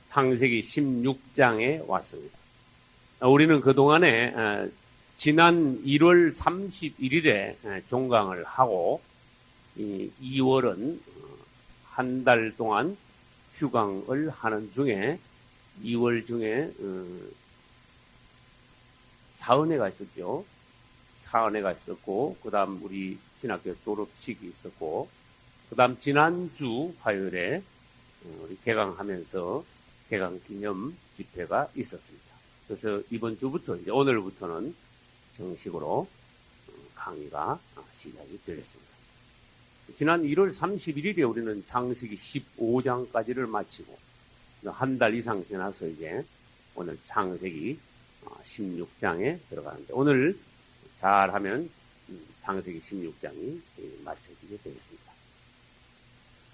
창세기 16장에 왔습니다. 우리는 그동안에 지난 1월 31일에 종강을 하고 2월은 한 달 동안 휴강을 하는 중에 2월 중에 사은회가 있었죠. 사은회가 있었고 그 다음 우리 신학교 졸업식이 있었고 그 다음 지난주 화요일에 우리 개강하면서 개강 기념 집회가 있었습니다. 그래서 이번 주부터 이제 오늘부터는 정식으로 강의가 시작이 되겠습니다. 지난 1월 31일에 우리는 창세기 15장까지를 마치고 한 달 이상 지나서 이제 오늘 창세기 16장에 들어가는데 오늘 잘하면 창세기 16장이 마쳐지게 되겠습니다.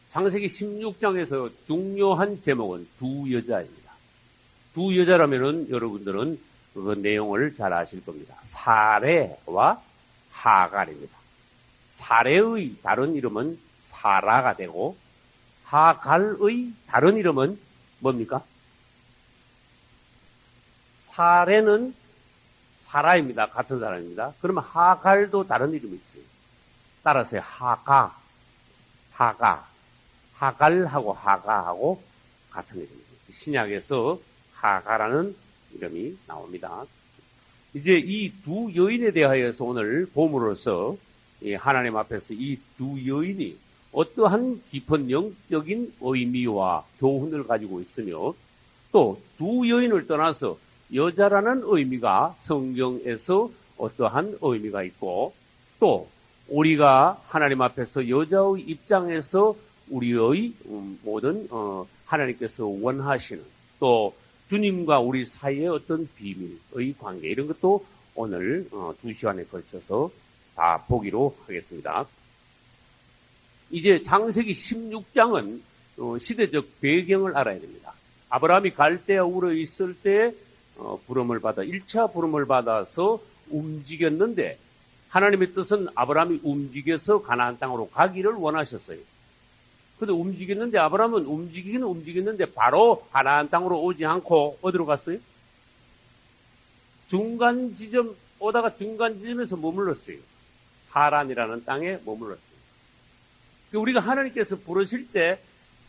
창세기 16장에서 중요한 제목은 두 여자입니다. 두 여자라면은 여러분들은 그 내용을 잘 아실 겁니다. 사레와 하갈입니다. 사레의 다른 이름은 사라가 되고 하갈의 다른 이름은 뭡니까? 사레는 사라입니다. 같은 사람입니다. 그러면 하갈도 다른 이름이 있어요. 따라서 하갈하고 하가하고 같은 이름입니다. 신약에서 하가라는 이름이 나옵니다. 이제 이 두 여인에 대하여서 오늘 봄으로써 하나님 앞에서 이 두 여인이 어떠한 깊은 영적인 의미와 교훈을 가지고 있으며 또 두 여인을 떠나서 여자라는 의미가 성경에서 어떠한 의미가 있고 또 우리가 하나님 앞에서 여자의 입장에서 우리의 모든 하나님께서 원하시는 또 주님과 우리 사이의 어떤 비밀의 관계 이런 것도 오늘 2시간에 걸쳐서 다 보기로 하겠습니다. 이제 창세기 16장은 시대적 배경을 알아야 됩니다. 아브라함이 갈대아 우르에 있을 때 부름을 받아 1차 부름을 받아서 움직였는데 하나님의 뜻은 아브라함이 움직여서 가나안 땅으로 가기를 원하셨어요. 근데 움직였는데 아브라함은 움직이기는 움직였는데 바로 가나안 땅으로 오지 않고 어디로 갔어요? 중간 지점 오다가 중간 지점에서 머물렀어요. 하란이라는 땅에 머물렀어요. 우리가 하나님께서 부르실 때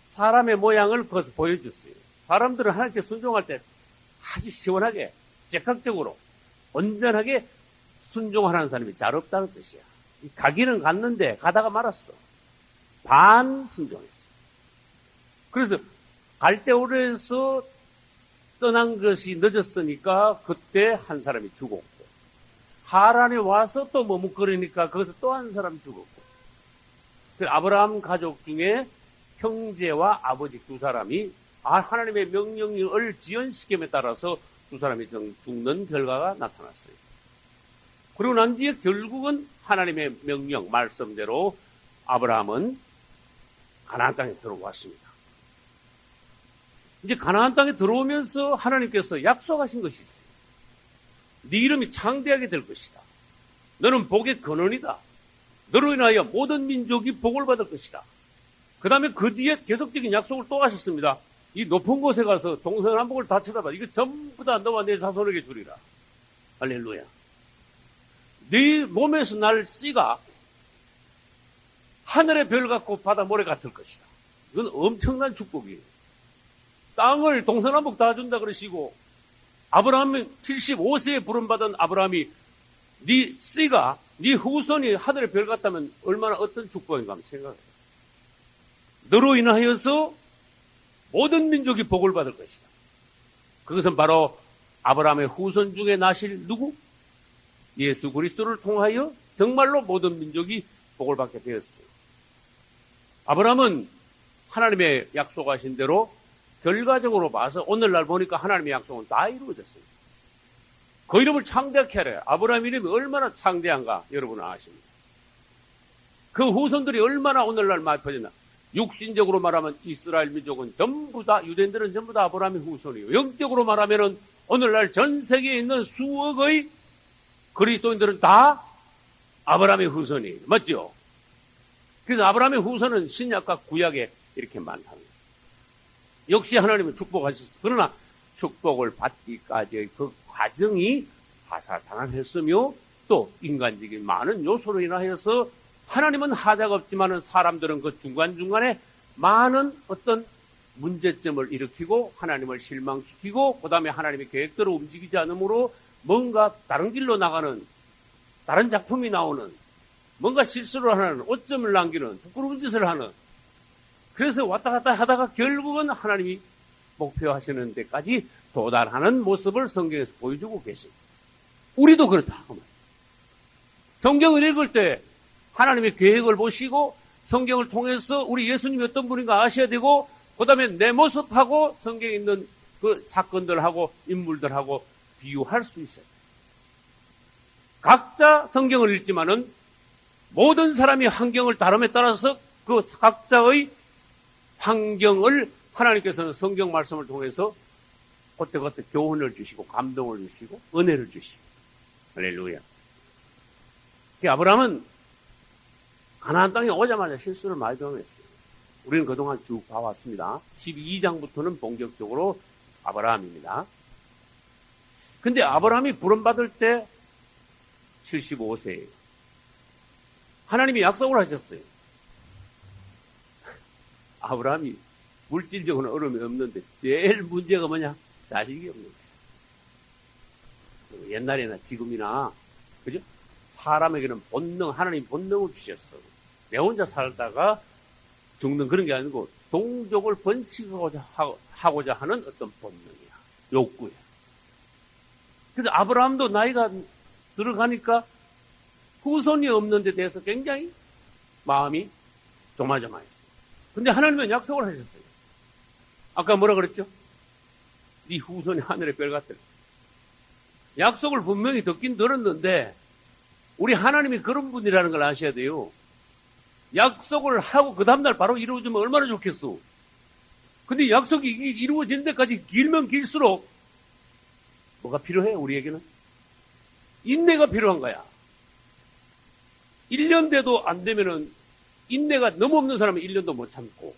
사람의 모양을 거기서 보여줬어요. 사람들은 하나님께 순종할 때 아주 시원하게 즉각적으로 온전하게 순종하는 사람이 잘 없다는 뜻이야. 가기는 갔는데 가다가 말았어. 반 순종했어. 그래서 갈대우르에서 떠난 것이 늦었으니까 그때 한 사람이 죽었고 하란에 와서 또 머뭇거리니까 거기서 또 한 사람이 죽었고 아브라함 가족 중에 형제와 아버지 두 사람이 하나님의 명령을 지연시킴에 따라서 두 사람이 죽는 결과가 나타났어요. 그리고 난 뒤에 결국은 하나님의 명령 말씀대로 아브라함은 가나안 땅에 들어왔습니다. 이제 가나안 땅에 들어오면서 하나님께서 약속하신 것이 있어요. 네 이름이 창대하게 될 것이다. 너는 복의 근원이다. 너로 인하여 모든 민족이 복을 받을 것이다. 그 다음에 그 뒤에 계속적인 약속을 또 하셨습니다. 이 높은 곳에 가서 동서남북을 다 쳐다봐. 이거 전부 다 너와 내 자손에게 주리라. 할렐루야. 네 몸에서 날 씨가 하늘의 별 같고 바다 모래 같을 것이다. 이건 엄청난 축복이에요. 땅을 동서남북 다 준다 그러시고 아브라함이 75세에 부름받은 아브라함이 네 씨가 네 후손이 하늘의 별 같다면 얼마나 어떤 축복인가 한번 생각해요. 너로 인하여서 모든 민족이 복을 받을 것이다. 그것은 바로 아브라함의 후손 중에 나실 누구? 예수 그리스도를 통하여 정말로 모든 민족이 복을 받게 되었어요. 아브라함은 하나님의 약속하신 대로 결과적으로 봐서 오늘날 보니까 하나님의 약속은 다 이루어졌어요. 그 이름을 창대하게 하래. 아브라함 이름이 얼마나 창대한가 여러분은 아십니다. 그 후손들이 얼마나 오늘날 많이 퍼졌나. 육신적으로 말하면 이스라엘 민족은 전부 다 유대인들은 전부 다 아브라함의 후손이에요. 영적으로 말하면은 오늘날 전 세계에 있는 수억의 그리스도인들은 다 아브라함의 후손이에요. 맞죠? 그래서 아브라함의 후손은 신약과 구약에 이렇게 많다는 거예요. 역시 하나님은 축복하셨어. 그러나 축복을 받기까지의 그 과정이 다사다난했으며 또 인간적인 많은 요소로 인하여서 하나님은 하자가 없지만은 사람들은 그 중간중간에 많은 어떤 문제점을 일으키고 하나님을 실망시키고 그 다음에 하나님의 계획대로 움직이지 않으므로 뭔가 다른 길로 나가는 다른 작품이 나오는 뭔가 실수를 하는 오점을 남기는 부끄러운 짓을 하는 그래서 왔다 갔다 하다가 결국은 하나님이 목표하시는 데까지 도달하는 모습을 성경에서 보여주고 계십니다. 우리도 그렇다. 성경을 읽을 때 하나님의 계획을 보시고 성경을 통해서 우리 예수님이 어떤 분인가 아셔야 되고 그 다음에 내 모습하고 성경에 있는 그 사건들하고 인물들하고 비유할 수 있어요. 각자 성경을 읽지만은 모든 사람이 환경을 다름에 따라서 그 각자의 환경을 하나님께서는 성경 말씀을 통해서 그때그때 교훈을 주시고 감동을 주시고 은혜를 주시고 할렐루야. 아브라함은 가나안 땅에 오자마자 실수를 많이 범했어요. 우리는 그동안 쭉 봐왔습니다. 12장부터는 본격적으로 아브라함입니다. 근데 아브라함이 부름받을 때 75세예요. 하나님이 약속을 하셨어요. 아브라함이 물질적으로는 어려움이 없는데 제일 문제가 뭐냐? 자식이 없는 거예요. 옛날이나 지금이나 그죠? 사람에게는 본능, 하나님 본능을 주셨어. 내 혼자 살다가 죽는 그런 게 아니고 종족을 번식하고자 하는 어떤 본능이야. 욕구야. 그래서 아브라함도 나이가 들어가니까 후손이 없는 데 대해서 굉장히 마음이 조마조마했어요. 근데 하나님은 약속을 하셨어요. 아까 뭐라 그랬죠? 네 후손이 하늘의 별 같으라. 약속을 분명히 듣긴 들었는데 우리 하나님이 그런 분이라는 걸 아셔야 돼요. 약속을 하고 그 다음날 바로 이루어지면 얼마나 좋겠어. 근데 약속이 이루어지는 데까지 길면 길수록 뭐가 필요해? 우리에게는 인내가 필요한 거야. 1년 돼도 안 되면은 인내가 너무 없는 사람은 1년도 못 참고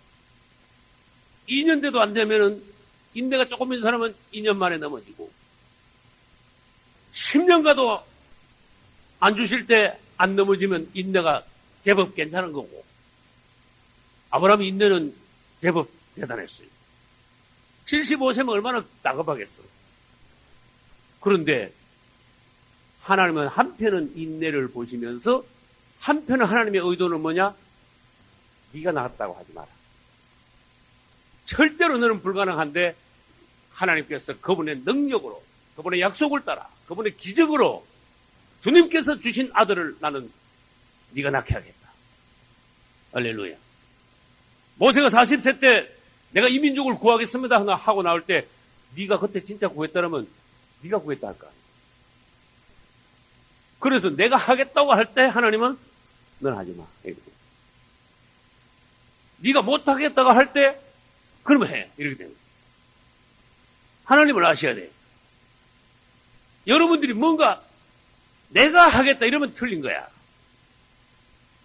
2년 돼도 안 되면은 인내가 조금 있는 사람은 2년 만에 넘어지고 10년 가도 안 주실 때 안 넘어지면 인내가 제법 괜찮은 거고 아브라함의 인내는 제법 대단했어요. 75세면 얼마나 다급하겠어. 그런데 하나님은 한편은 인내를 보시면서 한편은 하나님의 의도는 뭐냐? 네가 나갔다고 하지 마라. 절대로 너는 불가능한데 하나님께서 그분의 능력으로 그분의 약속을 따라 그분의 기적으로 주님께서 주신 아들을 나는 네가 낳게 하겠다. 할렐루야. 모세가 40세 때 내가 이 민족을 구하겠습니다 하고 나올 때 네가 그때 진짜 구했다면 네가 구했다 할까? 그래서 내가 하겠다고 할 때 하나님은 넌 하지 마. 네가 못하겠다고 할 때 그러면 해. 이렇게 됩니다. 하나님을 아셔야 돼. 여러분들이 뭔가 내가 하겠다 이러면 틀린 거야.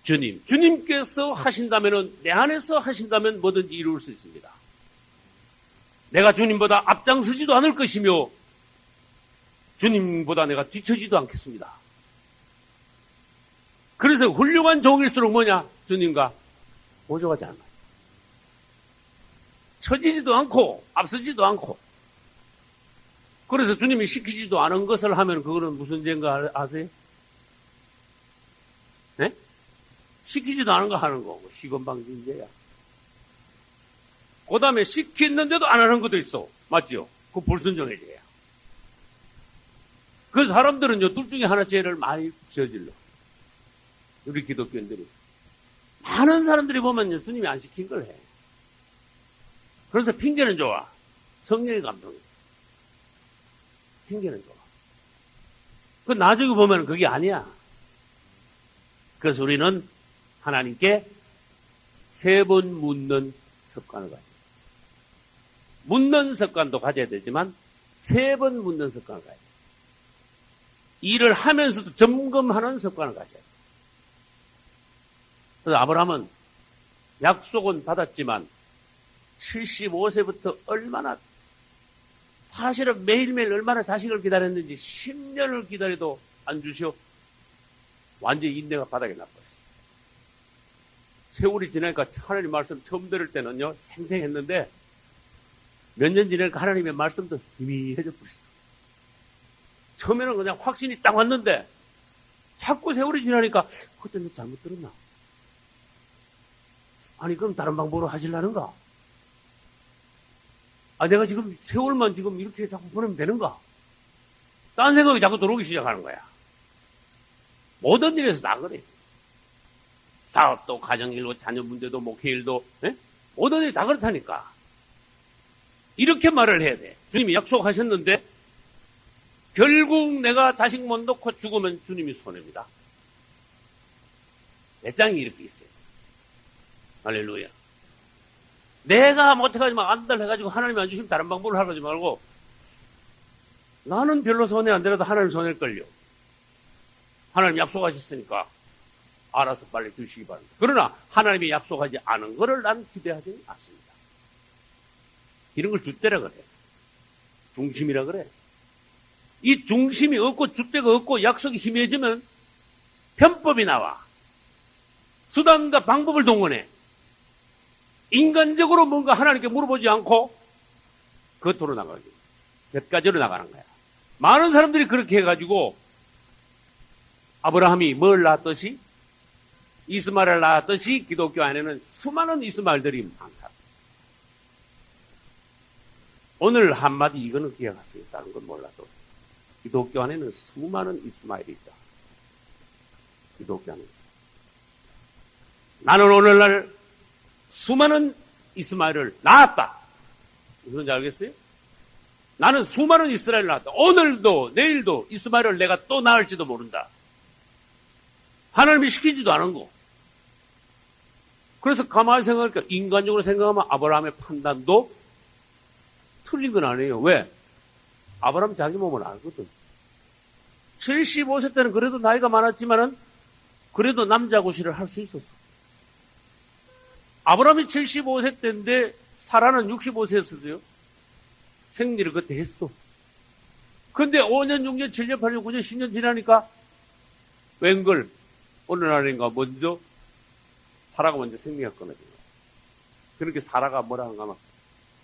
주님께서 하신다면 내 안에서 하신다면 뭐든지 이룰 수 있습니다. 내가 주님보다 앞장서지도 않을 것이며 주님보다 내가 뒤처지도 않겠습니다. 그래서 훌륭한 종일수록 뭐냐? 주님과 보조하지 않아요. 처지지도 않고 앞서지도 않고 그래서 주님이 시키지도 않은 것을 하면 그거는 무슨 죄인가 아세요? 네? 시키지도 않은 거 하는 거고 시건방진죄야. 그 다음에 시켰는데도 안 하는 것도 있어. 맞죠? 그 불순종의 죄야. 그래서 사람들은요 둘 중에 하나 죄를 많이 저질러. 우리 기독교인들이 많은 사람들이 보면요 주님이 안 시킨 걸 해. 그래서 핑계는 좋아. 성령의 감동이. 핑계는 좋아. 그 나중에 보면 그게 아니야. 그래서 우리는 하나님께 3번 묻는 습관을 가져요. 묻는 습관도 가져야 되지만 3번 묻는 습관을 가져요. 일을 하면서도 점검하는 습관을 가져요. 그래서 아브라함은 약속은 받았지만 75세부터 얼마나, 사실은 매일매일 얼마나 자식을 기다렸는지 10년을 기다려도 안 주시오. 완전히 인내가 바닥에 나버렸어요. 세월이 지나니까 하나님 말씀 처음 들을 때는요, 생생했는데, 몇 년 지나니까 하나님의 말씀도 희미해져 버렸어요. 처음에는 그냥 확신이 딱 왔는데, 자꾸 세월이 지나니까, 그때 너 잘못 들었나? 아니, 그럼 다른 방법으로 하시려는가? 아, 내가 지금 세월만 지금 이렇게 자꾸 보내면 되는가? 딴 생각이 자꾸 들어오기 시작하는 거야. 모든 일에서 다 그래. 사업도, 가정일도, 자녀 문제도, 목회일도, 모든 일이 다 그렇다니까. 이렇게 말을 해야 돼. 주님이 약속하셨는데, 결국 내가 자식 못 놓고 죽으면 주님이 손해입니다. 배짱이 이렇게 있어요. 할렐루야. 내가 못해가지고 안달해가지고 하나님이 안 주시면 다른 방법을 하지 말고, 나는 별로 손해 안 되라도 하나님 손해일걸요. 하나님 약속하셨으니까 알아서 빨리 주시기 바랍니다. 그러나 하나님이 약속하지 않은 것을 난 기대하지 않습니다. 이런 걸 줏대라 그래. 중심이라 그래. 이 중심이 없고 줏대가 없고 약속이 희미해지면 편법이 나와. 수단과 방법을 동원해. 인간적으로 뭔가 하나님께 물어보지 않고 겉으로 나가기. 곁가지로 나가는 거야. 많은 사람들이 그렇게 해가지고 아브라함이 뭘 낳았듯이 이스마엘을 낳았듯이 기독교 안에는 수많은 이스마엘들이 많다. 오늘 한마디 이거는 기억할 수 있다는 건 몰라도 기독교 안에는 수많은 이스마엘이 있다. 기독교 안에. 나는 오늘날 수많은 이스마엘을 낳았다. 무슨지 알겠어요? 나는 수많은 이스라엘을 낳았다. 오늘도 내일도 이스마엘을 내가 또 낳을지도 모른다. 하나님이 시키지도 않은 거. 그래서 가만히 생각하니까 인간적으로 생각하면 아브라함의 판단도 틀린 건 아니에요. 왜? 아브라함 자기 몸을 알거든. 75세 때는 그래도 나이가 많았지만은 그래도 남자 구실을 할 수 있었어. 아브라함이 75세 때인데 사라는 65세였어요. 생리를 그때 했어. 근데 5년, 6년, 7년, 8년, 9년, 10년 지나니까 웬걸 어느 날인가 먼저 사라가 먼저 생리가 끊어진 거야. 그렇게 사라가 뭐라 하는가 하면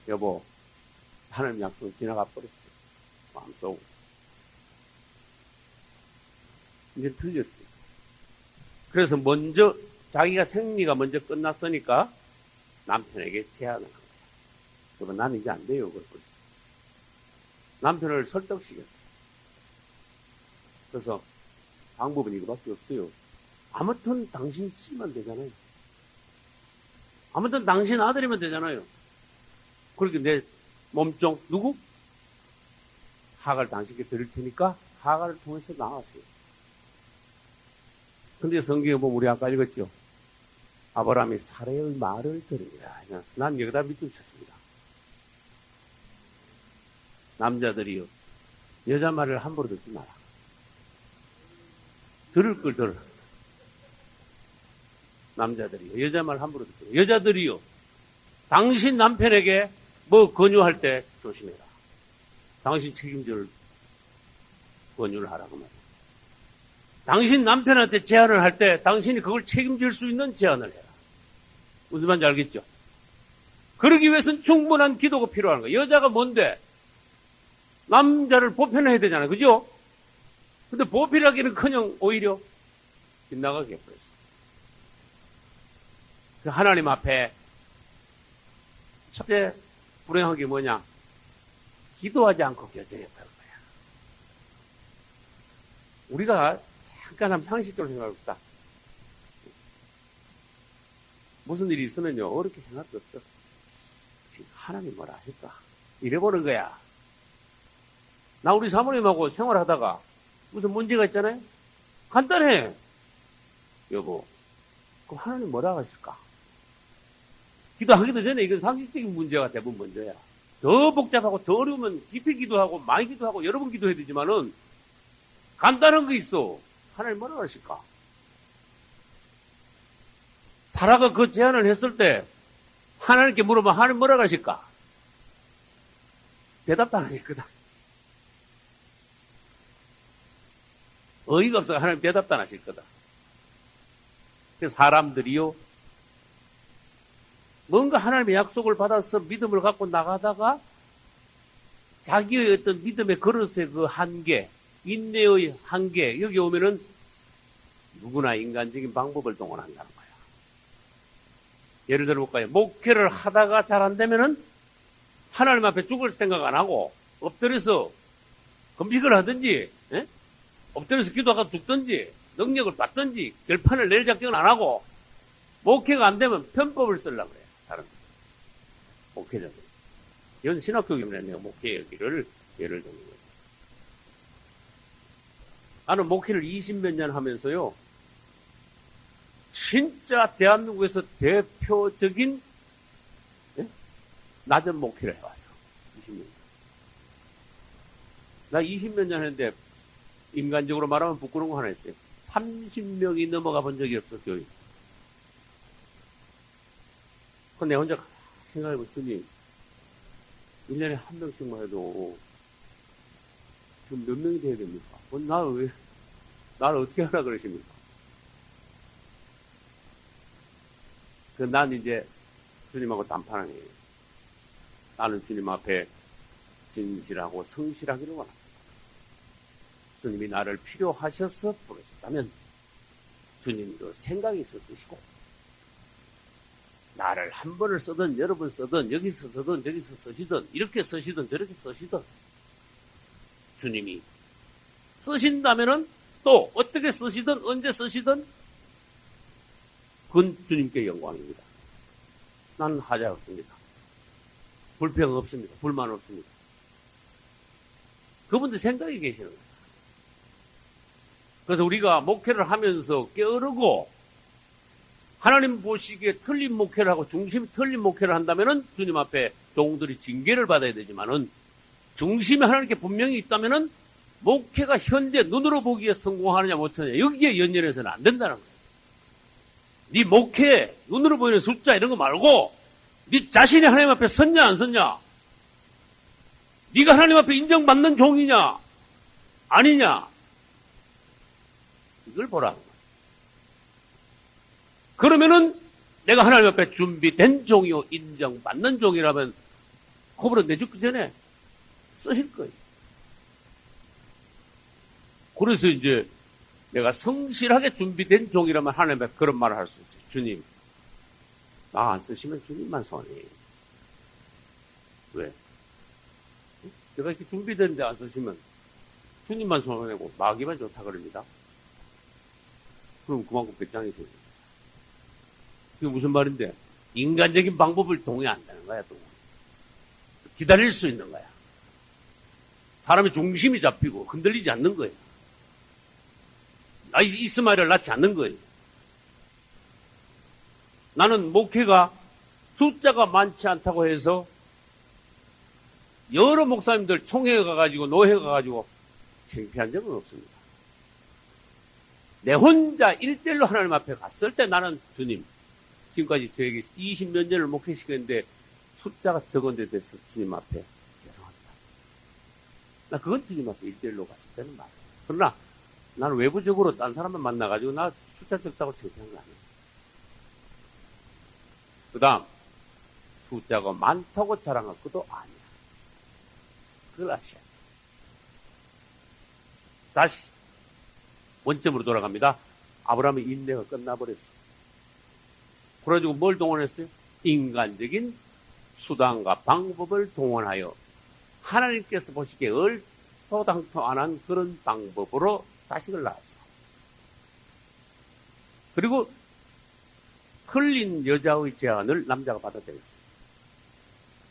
여보 하나님 약속은 지나가 버렸어. 마음속으로. 이제 틀렸어요. 그래서 먼저 자기가 생리가 먼저 끝났으니까 남편에게 제안을 한 거야. 여보 나는 이제 안 돼요. 그랬거든. 남편을 설득시켰어요. 그래서 방법은 이거밖에 없어요. 아무튼 당신 쓰면 되잖아요. 아무튼 당신 아들이면 되잖아요. 그렇게 내 몸종 누구? 하가를 당신께 드릴 테니까 하가를 통해서 나왔어요. 근데 성경에 보면 우리 아까 읽었죠. 아브라함이 사라의 말을 들으니라. 난 여기다 밑줄 쳤습니다. 남자들이요. 여자 말을 함부로 듣지 마라. 들을 걸 들어. 남자들이요. 여자 말 함부로 듣지 마라. 여자들이요. 당신 남편에게 뭐 권유할 때 조심해라. 당신 책임질 권유를 하라고 말이야. 당신 남편한테 제안을 할 때 당신이 그걸 책임질 수 있는 제안을 해라. 무슨 말인지 알겠죠? 그러기 위해서는 충분한 기도가 필요한 거야. 여자가 뭔데? 남자를 보편해야 되잖아요. 그죠? 근데 보필하기는커녕 오히려 빗나가게 해버렸어. 하나님 앞에 첫째 불행한 게 뭐냐? 기도하지 않고 결정했다는 거야. 우리가 잠깐 한번 상식적으로 생각해봅시다. 무슨 일이 있으면요 어렵게 생각할 수 없어. 지금 하나님 뭐라 하실까? 이래보는 거야. 나 우리 사모님하고 생활하다가 무슨 문제가 있잖아요. 간단해. 여보, 그럼 하나님 뭐라 하실까? 기도하기도 전에 이건 상식적인 문제가 대부분 먼저야. 더 복잡하고 더 어려우면 깊이 기도하고 많이 기도하고 여러 번 기도해야 되지만은 간단한 거 있어. 하나님 뭐라 하실까? 사라가 그 제안을 했을 때 하나님께 물어보면 하나님 뭐라고 하실까? 대답도 안 하실 거다. 어이가 없어. 하나님 대답도 안 하실 거다. 그래서 사람들이요, 뭔가 하나님의 약속을 받아서 믿음을 갖고 나가다가 자기의 어떤 믿음의 그릇의 그 한계, 인내의 한계, 여기 오면은 누구나 인간적인 방법을 동원한다는 거야. 예를 들어 볼까요? 목회를 하다가 잘 안 되면은 하나님 앞에 죽을 생각 안 하고 엎드려서 금식을 하든지, 엎드려서 기도하다 죽든지, 능력을 받든지, 결판을 낼 작정을 안 하고, 목회가 안 되면 편법을 쓰려고 그래요. 다른 목회자들. 이건 신학교이면 내가 목회 얘기를 예를 드는 거예요. 나는 목회를 20몇 년 하면서요, 진짜 대한민국에서 대표적인 낮은 목회를 해왔어. 20년. 나 20몇 년 했는데 인간적으로 말하면 부끄러운 거 하나 있어요. 30명이 넘어가 본 적이 없어, 교회. 그건 내가 혼자 생각해보면, 주님, 1년에 한 명씩만 해도 지금 몇 명이 돼야 됩니까? 나를 어떻게 하라 그러십니까? 난 이제 주님하고 단판하는 거예요. 나는 주님 앞에 진실하고 성실하기를 원합니다. 주님이 나를 필요하셔서 부르셨다면 주님도 생각이 있었으시고, 나를 한 번을 쓰든 여러 번 쓰든 여기서 쓰든 저기서 쓰시든 이렇게 쓰시든 저렇게 쓰시든 주님이 쓰신다면은 또 어떻게 쓰시든 언제 쓰시든 그건 주님께 영광입니다. 나는 하자 없습니다. 불평 없습니다. 불만 없습니다. 그분들 생각이 계시는 거예요. 그래서 우리가 목회를 하면서 게으르고 하나님 보시기에 틀린 목회를 하고 중심이 틀린 목회를 한다면은 주님 앞에 종들이 징계를 받아야 되지만은 중심이 하나님께 분명히 있다면은 목회가 현재 눈으로 보기에 성공하느냐 못하느냐 여기에 연연해서는 안 된다는 거예요. 네 목회 눈으로 보이는 숫자 이런 거 말고 네 자신이 하나님 앞에 섰냐 안 섰냐, 네가 하나님 앞에 인정받는 종이냐 아니냐, 이걸 보라는 거예요. 그러면은 내가 하나님 앞에 준비된 종이요 인정받는 종이라면 코브로 내죽기 전에 쓰실 거예요. 그래서 이제 내가 성실하게 준비된 종이라면 하나님 앞에 그런 말을 할 수 있어요. 주님, 나 안 쓰시면 주님만 손해요. 왜? 내가 이렇게 준비됐는데 안 쓰시면 주님만 손해고 마귀만 좋다 그럽니다. 그럼 그만큼 배짱이 세요. 그게 무슨 말인데? 인간적인 방법을 동의한다는 거야, 또. 기다릴 수 있는 거야. 사람의 중심이 잡히고 흔들리지 않는 거예요. 이스마엘을 낳지 않는 거예요. 나는 목회가 숫자가 많지 않다고 해서 여러 목사님들 총회가 가가지고 노회가 가가지고 창피한 적은 없습니다. 내 혼자 1대1로 하나님 앞에 갔을 때 나는 주님, 지금까지 저에게 20몇 년을 목회시켰는데 숫자가 적은 데 대해서 주님 앞에 죄송합니다. 나 그건 주님 앞에 1대1로 갔을 때는 말이에요. 그러나 나는 외부적으로 딴 사람만 만나가지고 나 숫자 적다고 창피한 거 아니에요. 그 다음 숫자가 많다고 자랑할 것도 아니야. 그걸 아셔야 돼요. 다시 원점으로 돌아갑니다. 아브라함의 인내가 끝나버렸어. 그래가지고 뭘 동원했어요? 인간적인 수단과 방법을 동원하여 하나님께서 보시기에 얼토당토 안 한 그런 방법으로 자식을 낳았어. 그리고 흘린 여자의 제안을 남자가 받아들였어요.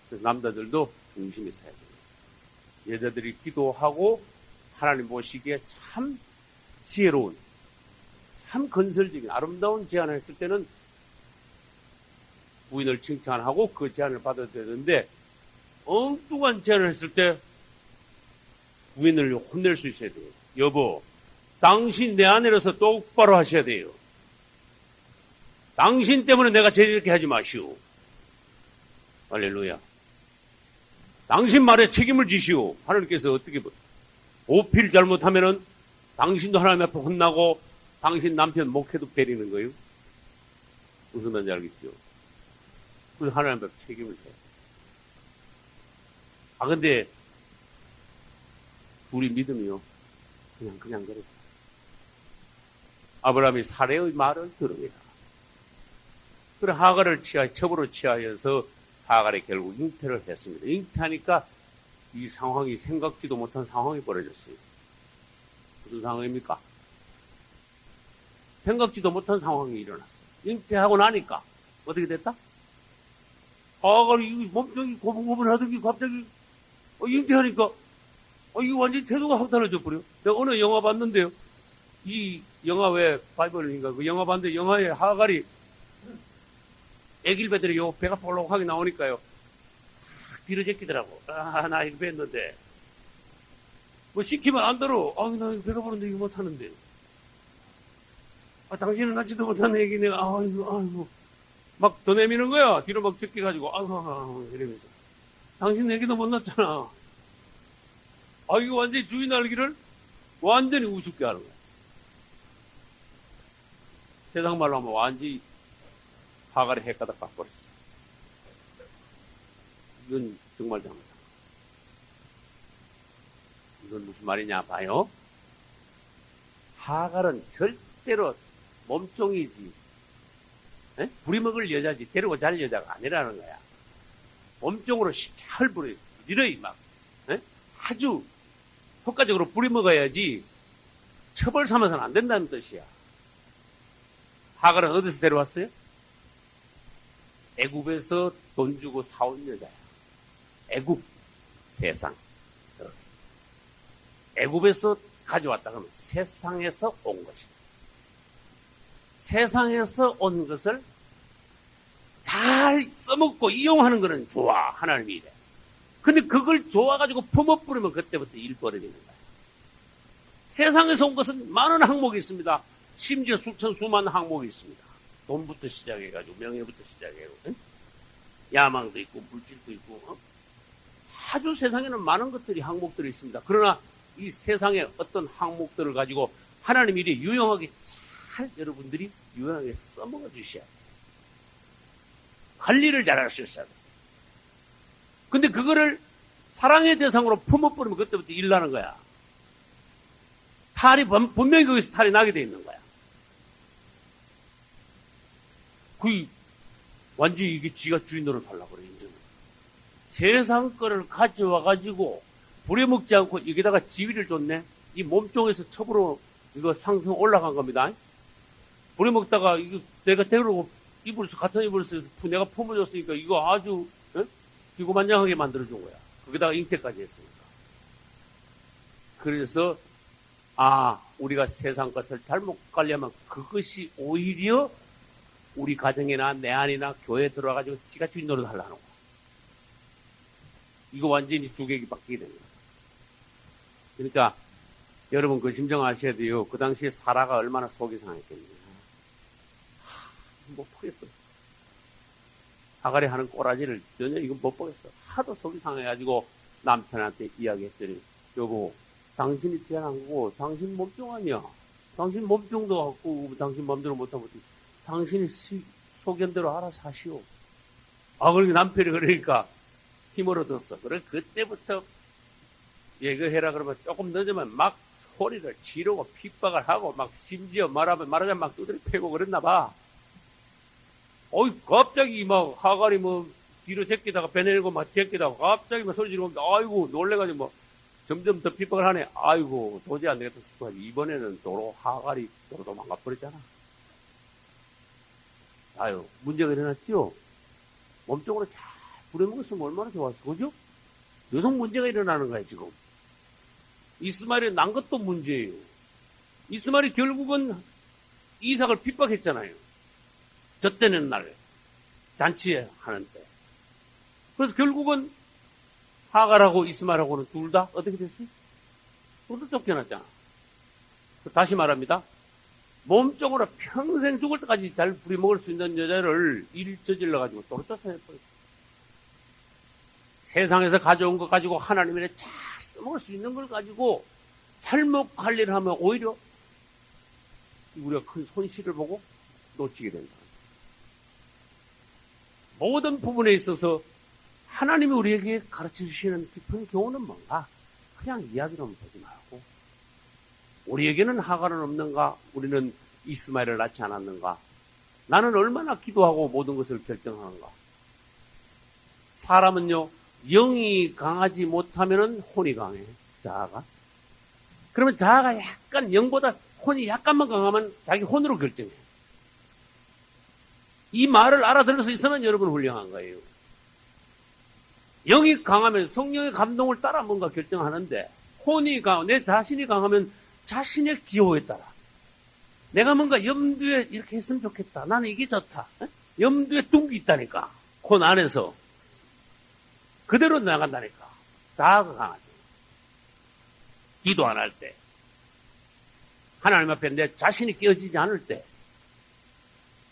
그래서 남자들도 중심이 서야 돼요. 여자들이 기도하고 하나님 보시기에 참 지혜로운, 참 건설적인 아름다운 제안을 했을 때는 부인을 칭찬하고 그 제안을 받아들였는데 엉뚱한 제안을 했을 때 부인을 혼낼 수 있어야 돼요. 여보, 당신 내 아내로서 똑바로 하셔야 돼요. 당신 때문에 내가 저렇게 하지 마시오. 할렐루야. 당신 말에 책임을 지시오. 하나님께서 어떻게 오필 잘못하면은 당신도 하나님 앞에 혼나고 당신 남편 목회도 베리는 거예요. 무슨 말인지 알겠죠? 그래서 하나님 앞에 책임을 져. 근데 우리 믿음이요. 그냥 그랬어. 아브라함이 사례의 말을 들으니라. 그래 하갈을 첩으로 취하여서 하갈이 결국 잉태를 했습니다. 잉태하니까 이 상황이 생각지도 못한 상황이 벌어졌어요. 무슨 상황입니까? 생각지도 못한 상황이 일어났어요. 잉태하고 나니까 어떻게 됐다? 하갈이 몸통이 고분고분하던 게 갑자기 잉태하니까 이거 완전히 태도가 확 달라져 버려. 내가 어느 영화 봤는데요. 이 영화 왜 바이블인가 그 영화 봤는데 영화에 하갈이 애길 배들이 요 배가 볼록하게 나오니까요. 뒤로 제끼더라고. 나 이거 뵀는데. 뭐 시키면 안 들어. 나 이거 배가 부른데 이거 못하는데. 당신은 낳지도 못하는 애기 내가, 아이고. 막 더 내미는 거야. 뒤로 막 제끼가지고, 아이고, 이러면서. 당신 애기도 못 낳잖아. 이거 완전히 주인 알기를 완전히 우습게 하는 거야. 세상 말로 하면 완전히 하갈이 핵가닥 바꿔버렸어. 이건 정말 잘못한 거야. 이건 무슨 말이냐 봐요. 하갈은 절대로 몸종이지, 부리먹을 여자지, 데리고 잘 여자가 아니라는 거야. 몸종으로 잘 부리러이 막, 아주 효과적으로 부리먹어야지 처벌 삼아서는 안 된다는 뜻이야. 하갈은 어디서 데려왔어요? 애굽에서 돈 주고 사온 여자야. 애굽, 세상. 애굽에서 가져왔다 그러면 세상에서 온 것이다. 세상에서 온 것을 잘 써먹고 이용하는 거는 좋아. 하나님이 이래. 근데 그걸 좋아가지고 품어뿌리면 그때부터 일 벌어지는 거야. 세상에서 온 것은 많은 항목이 있습니다. 심지어 수많은 항목이 있습니다. 돈부터 시작해가지고 명예부터 시작해가지고 야망도 있고 물질도 있고 아주 세상에는 많은 것들이 항목들이 있습니다. 그러나 이 세상의 어떤 항목들을 가지고 하나님 일이 유용하게 잘 여러분들이 유용하게 써먹어 주셔야 돼요. 관리를 잘할 수 있어야 돼요. 근데 그거를 사랑의 대상으로 품어버리면 그때부터 일 나는 거야. 탈이 분명히 거기서 탈이 나게 돼 있는 거야. 완전히 이게 지가 주인 노릇 하려고 그래, 인정은. 세상 거를 가져와가지고, 부려먹지 않고, 여기다가 지위를 줬네? 이 몸종에서 첩으로 이거 상승 올라간 겁니다. 부려먹다가, 이거 내가 데리고 같은 이불 쓰 내가 품어줬으니까, 이거 아주, 기고만장하게 만들어준 거야. 거기다가 잉태까지 했으니까. 그래서, 우리가 세상 것을 잘못 관리하면 그것이 오히려 우리 가정이나 내 안이나 교회에 들어와가지고 지가 주인 노릇 하려는 거야. 이거 완전히 주객이 바뀌게 됩니다. 그러니까 여러분 그 심정 아셔야 돼요. 그 당시에 사라가 얼마나 속이 상했겠냐. 못 보겠어. 하갈이 하는 꼬라지를 전혀 이거 못 보겠어. 하도 속이 상해가지고 남편한테 이야기했더니 여보, 당신이 태어난 거고 당신 몸종 아니야. 당신 몸종도 갖고 당신 마음대로 못하고 당신이 소견대로 알아서 하시오. 그러니까 남편이 그러니까 힘을 얻었어. 그래 그때부터 얘기해라 그러면 조금 늦으면 막 소리를 지르고 핍박을 하고 막 심지어 말하자면 막 두드려 패고 그랬나 봐. 갑자기 막 하갈이 뒤로 제끼다가 배내고 막 제끼다가 갑자기 막 소리 지르고 아이고 놀래가지고 점점 더 핍박을 하네. 아이고 도저히 안 되겠다 싶어. 이번에는 하갈이 도망가 버렸잖아. 문제가 일어났죠? 몸쪽으로 잘 부려먹었으면 얼마나 좋았어. 그죠? 여성 문제가 일어나는 거야, 지금. 이스마엘이 난 것도 문제예요. 이스마엘이 결국은 이삭을 핍박했잖아요. 젖대는 날, 잔치에 하는데. 그래서 결국은 하갈하고 이스마엘하고는 둘 다 어떻게 됐어요? 둘 다 쫓겨났잖아. 다시 말합니다. 몸종으로 평생 죽을 때까지 잘 부려먹을 수 있는 여자를 일 저질러가지고 또 쫓아내버렸어. 세상에서 가져온 것 가지고 하나님의 잘 써먹을 수 있는 걸 가지고 잘못 관리를 하면 오히려 우리가 큰 손실을 보고 놓치게 된다. 모든 부분에 있어서 하나님이 우리에게 가르쳐 주시는 깊은 교훈은 뭔가? 그냥 이야기로만 보지 말고 우리에게는 하갈은 없는가? 우리는 이스마엘을 낳지 않았는가? 나는 얼마나 기도하고 모든 것을 결정하는가? 사람은요, 영이 강하지 못하면 혼이 강해. 자아가. 그러면 자아가 약간 영보다 혼이 약간만 강하면 자기 혼으로 결정해. 이 말을 알아들을 수 있으면 여러분 훌륭한 거예요. 영이 강하면 성령의 감동을 따라 뭔가 결정하는데 혼이 강하면 내 자신이 강하면 자신의 기호에 따라 내가 뭔가 염두에 이렇게 했으면 좋겠다. 나는 이게 좋다. 염두에 둔 게 있다니까. 혼 안에서. 그대로 나간다니까. 자아가 강하죠. 기도 안 할 때. 하나님 앞에 내 자신이 깨어지지 않을 때.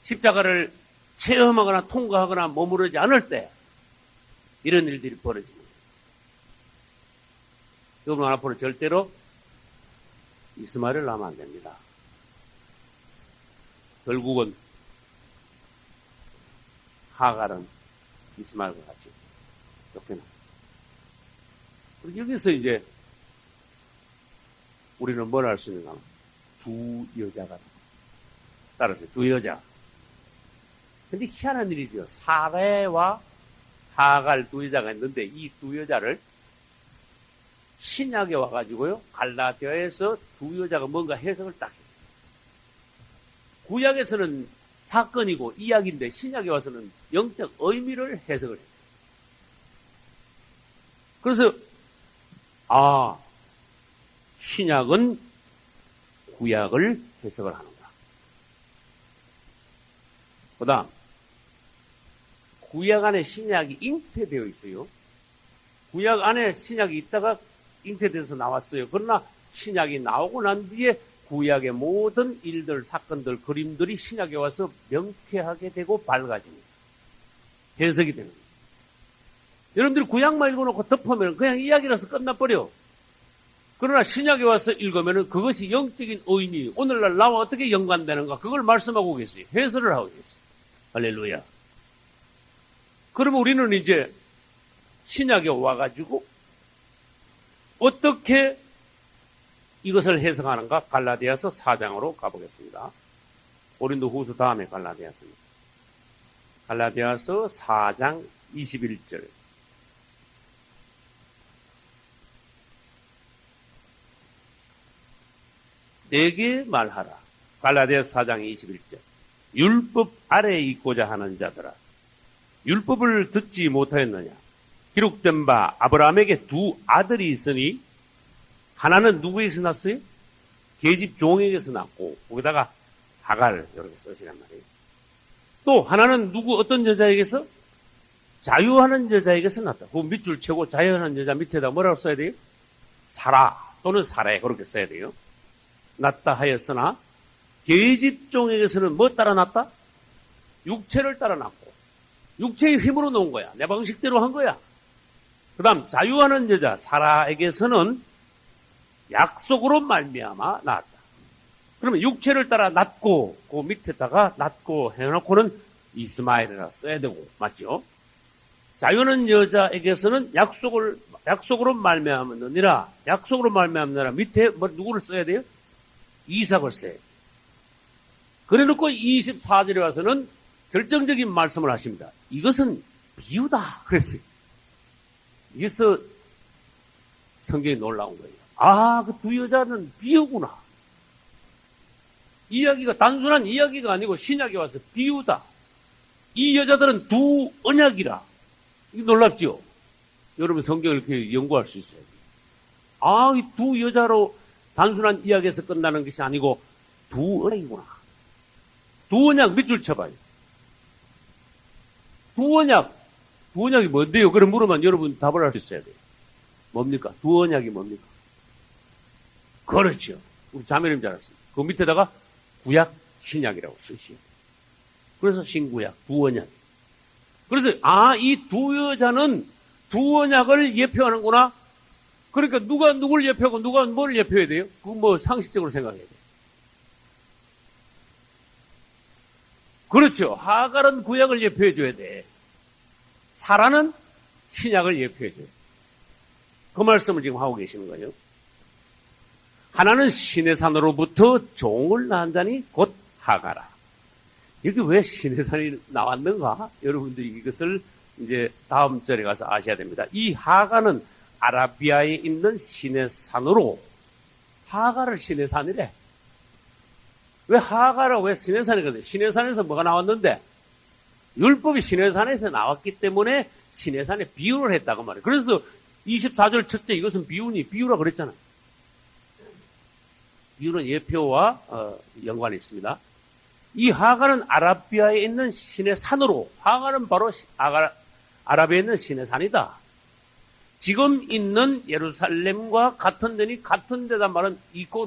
십자가를 체험하거나 통과하거나 머무르지 않을 때. 이런 일들이 벌어집니다. 여러분 앞으로 절대로 이스마엘을 낳으면 안 됩니다. 결국은 하갈은 이스마엘과 같이 쫓겨납니다. 여기서 이제 우리는 뭘 알 수 있는가? 두 여자가 따라서 두 여자. 근데 희한한 일이죠. 사레와 하갈 두 여자가 있는데 이 두 여자를 신약에 와가지고요 갈라디아에서 두 여자가 뭔가 해석을 딱 해요. 구약에서는 사건이고 이야기인데 신약에 와서는 영적 의미를 해석을 해요. 그래서 신약은 구약을 해석을 하는구나. 그 다음 구약 안에 신약이 잉태되어 있어요. 구약 안에 신약이 있다가 잉태돼서 나왔어요. 그러나 신약이 나오고 난 뒤에 구약의 모든 일들, 사건들, 그림들이 신약에 와서 명쾌하게 되고 밝아집니다. 해석이 되는 거예요. 여러분들이 구약만 읽어놓고 덮으면 그냥 이야기라서 끝나버려. 그러나 신약에 와서 읽으면 그것이 영적인 의미, 오늘날 나와 어떻게 연관되는가, 그걸 말씀하고 계세요. 해설을 하고 계세요. 할렐루야. 그러면 우리는 이제 신약에 와가지고 어떻게 이것을 해석하는가? 갈라디아서 4장으로 가보겠습니다. 고린도 후서 다음에 갈라디아서입니다. 갈라디아서 4장 21절. 내게 말하라. 갈라디아서 4장 21절. 율법 아래에 있고자 하는 자들아, 율법을 듣지 못하였느냐? 기록된 바 아브라함에게 두 아들이 있으니 하나는 누구에게서 났어요? 계집 종에게서 났고 거기다가 하갈 이렇게 쓰시란 말이에요. 또 하나는 누구 어떤 여자에게서? 자유하는 여자에게서 났다. 그 밑줄 치고 자유하는 여자 밑에다 뭐라고 써야 돼요? 사라 또는 사례 그렇게 써야 돼요. 났다 하였으나 계집 종에게서는 뭐 따라 났다? 육체를 따라 났고 육체의 힘으로 놓은 거야. 내 방식대로 한 거야. 그 다음 자유하는 여자 사라에게서는 약속으로 말미암아 낳았다. 그러면 육체를 따라 낳고 그 밑에다가 낳고 해놓고는 이스마엘이라 써야 되고 맞죠? 자유하는 여자에게서는 약속으로 말미암느니라. 약속으로 말미암느니라. 밑에 뭐 누구를 써야 돼요? 이삭을 써야 돼요. 그래놓고 24절에 와서는 결정적인 말씀을 하십니다. 이것은 비유다 그랬어요. 여기서 성경이 놀라운 거예요. 그 두 여자는 비유구나. 이야기가 단순한 이야기가 아니고 신약에 와서 비유다. 이 여자들은 두 언약이라. 이게 놀랍죠? 여러분 성경을 이렇게 연구할 수 있어요. 이 두 여자로 단순한 이야기에서 끝나는 것이 아니고 두 언약이구나. 두 언약 밑줄 쳐봐요. 두 언약이 뭔데요? 그럼 물으면 여러분 답을 할 수 있어야 돼요. 뭡니까? 두 언약이 뭡니까? 그렇죠. 우리 자매님 잘 아시죠? 그 밑에다가 구약, 신약이라고 쓰시오. 그래서 신구약, 두 언약. 그래서 이 두 여자는 두 언약을 예표하는구나. 그러니까 누가 누굴 예표하고 누가 뭘 예표해야 돼요? 그거 뭐 상식적으로 생각해야 돼요. 그렇죠. 하갈은 구약을 예표해줘야 돼. 사라는 신약을 예표해줘요. 그 말씀을 지금 하고 계시는 거예요. 하나는 신의 산으로부터 종을 낳은 자니 곧 하가라. 여기 왜 신의 산이 나왔는가? 여러분들이 이것을 이제 다음 절에 가서 아셔야 됩니다. 이 하가는 아라비아에 있는 신의 산으로, 하가를 신의 산이래. 왜 하가를 왜 신의 산이거든요? 신의 산에서 뭐가 나왔는데? 율법이 신의 산에서 나왔기 때문에 신의 산에 비유를 했다고 말이에요. 그래서 24절 첫째 이것은 비유라 그랬잖아요. 비유는 예표와 연관이 있습니다. 이 하갈은 아라비아에 있는 신의 산으로, 하갈은 바로 아라비아에 있는 신의 산이다. 지금 있는 예루살렘과 같은 데니 같은 데다 말은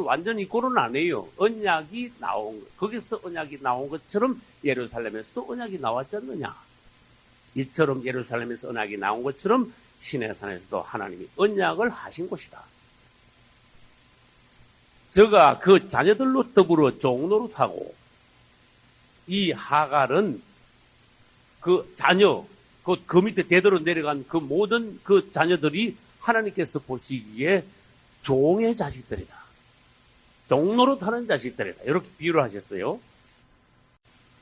완전 이꼴은 아니에요. 언약이 나온 것. 거기서 언약이 나온 것처럼 예루살렘에서도 언약이 나왔지 않느냐. 이처럼 예루살렘에서 언약이 나온 것처럼 신의 산에서도 하나님이 언약을 하신 곳이다. 저가 그 자녀들로 더불어 종노릇하고 이 하갈은 그 자녀, 그 밑에 대대로 내려간 그 모든 그 자녀들이 하나님께서 보시기에 종의 자식들이다. 종노릇하는 자식들이다. 이렇게 비유를 하셨어요.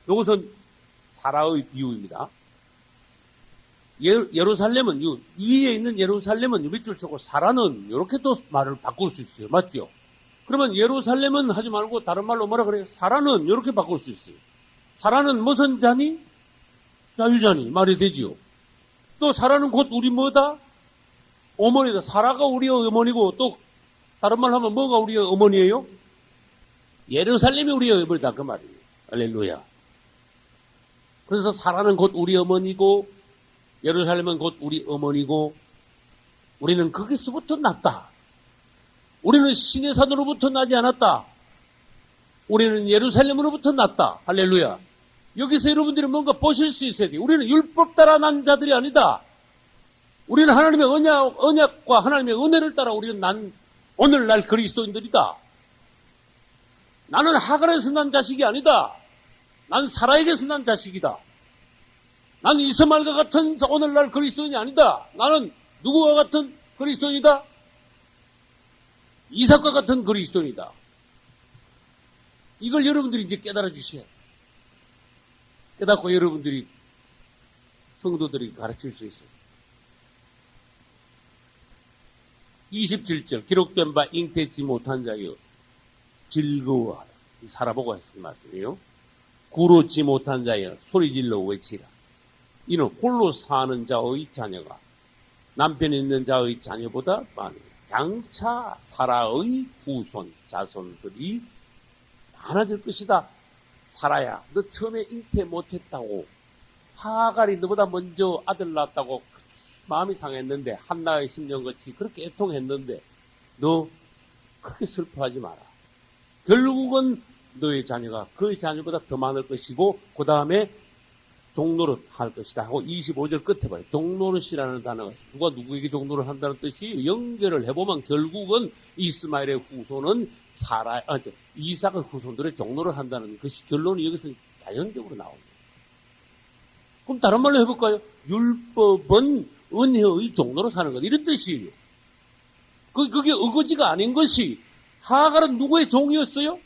이것은 사라의 비유입니다. 예루살렘은 위에 있는 예루살렘은 밑줄 치고 사라는 이렇게 또 말을 바꿀 수 있어요. 맞죠? 그러면 예루살렘은 하지 말고 다른 말로 뭐라 그래요? 사라는 이렇게 바꿀 수 있어요. 사라는 무슨 자니? 자유자니 말이 되지요. 또 사라는 곧 우리 뭐다? 어머니다. 사라가 우리의 어머니고 또 다른 말 하면 뭐가 우리의 어머니예요? 예루살렘이 우리의 어머니다 그 말이에요. 할렐루야. 그래서 사라는 곧 우리 어머니고 예루살렘은 곧 우리 어머니고 우리는 거기서부터 났다. 우리는 신의 산으로부터 나지 않았다. 우리는 예루살렘으로부터 났다. 할렐루야. 여기서 여러분들이 뭔가 보실 수 있어야 돼요. 우리는 율법 따라 난 자들이 아니다. 우리는 하나님의 언약과 하나님의 은혜를 따라 우리는 난 오늘날 그리스도인들이다. 나는 하갈에서 난 자식이 아니다. 난 사라에게서 난 자식이다. 나는 이스마엘과 같은 오늘날 그리스도인이 아니다. 나는 누구와 같은 그리스도인이다? 이삭과 같은 그리스도인이다. 이걸 여러분들이 이제 깨달아 주셔야 돼요. 깨닫고 여러분들이 성도들이 가르칠 수 있어요. 27절 기록된 바 잉태치 못한 자여 즐거워하라. 살아보고 했을 말씀이에요. 구르지 못한 자여 소리질러 외치라. 이는 홀로 사는 자의 자녀가 남편이 있는 자의 자녀보다 많으니 장차 사라의 후손 자손들이 많아질 것이다. 사라야, 너 처음에 잉태 못했다고 하갈이 너보다 먼저 아들 낳았다고 마음이 상했는데 한나의 심정같이 그렇게 애통했는데 너 크게 슬퍼하지 마라. 결국은 너의 자녀가 그의 자녀보다 더 많을 것이고 그 다음에 종노릇 할 것이다 하고 25절 끝에 봐요. 종노릇이라는 단어가 누가 누구에게 종노릇 한다는 뜻이 연결을 해보면 결국은 이스마엘의 후손은 이삭의 후손들의 종노릇 한다는 것이 결론이 여기서 자연적으로 나옵니다. 그럼 다른 말로 해볼까요? 율법은 은혜의 종노릇 하는 것 이런 뜻이에요. 그게 어거지가 아닌 것이 하갈은 누구의 종이었어요?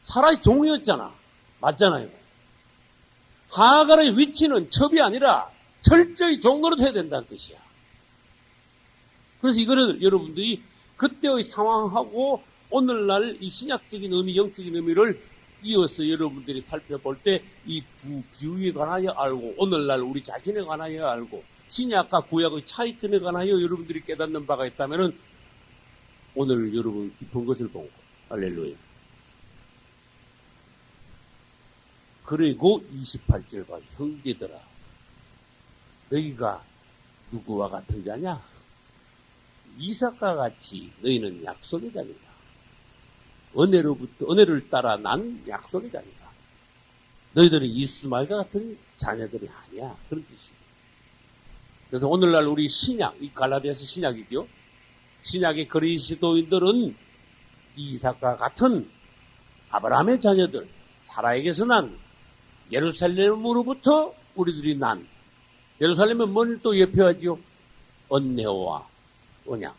사라의 종이었잖아. 맞잖아요. 하갈의 위치는 첩이 아니라 철저히 종노릇 해야 된다는 뜻이야. 그래서 이거를 여러분들이 그때의 상황하고 오늘날 이 신약적인 의미, 영적인 의미를 이어서 여러분들이 살펴볼 때 이 두 비유에 관하여 알고 오늘날 우리 자신에 관하여 알고 신약과 구약의 차이점에 관하여 여러분들이 깨닫는 바가 있다면 오늘 여러분 깊은 것을 보고 할렐루야. 그리고 28절 봐. 형제들아 너희가 누구와 같은 자냐? 이삭과 같이 너희는 약속의 자녀다. 은혜를 따라 난 약속의 자녀다. 너희들은 이스마엘과 같은 자녀들이 아니야. 그런 뜻이에요. 그래서 오늘날 우리 신약, 이 갈라디아서 신약이죠. 신약의 그리스도인들은 이삭과 같은 아브라함의 자녀들, 사라에게서 난 예루살렘으로부터 우리들이 난, 예루살렘은 뭘 또 예표하죠? 언약과 언약,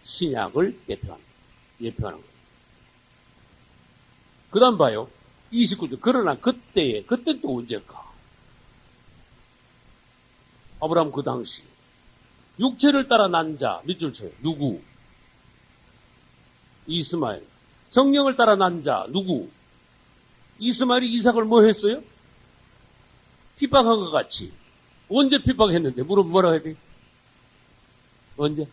신약을 예표하는 거예요. 그 다음 봐요. 29절. 그러나 그때는 또 언제일까? 아브라함 그 당시 육체를 따라 난 자, 밑줄 쳐요. 누구? 이스마엘. 성령을 따라 난 자, 누구? 이스마엘이 이삭을 뭐 했어요? 핍박한 것 같이. 언제 핍박했는데? 물어보면 뭐라고 해야 돼? 언제?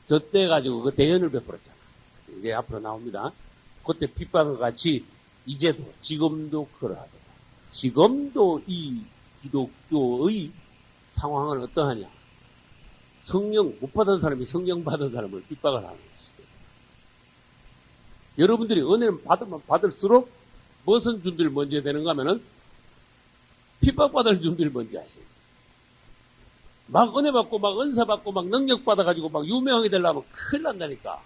저 때 가지고 그 대연을 베풀었잖아. 이제 앞으로 나옵니다. 그때 핍박과 같이 이제도, 지금도 그러하다. 지금도 이 기독교의 상황은 어떠하냐? 성령 못 받은 사람이 성령 받은 사람을 핍박을 하는 것이죠. 여러분들이 은혜를 받으면 받을수록 무슨 준비를 먼저 해야 되는가 하면은 핍박받을 준비를 먼저 하셔야 돼요. 막 은혜 받고 막 은사 받고 막 능력 받아가지고 막 유명하게 되려면 큰일 난다니까.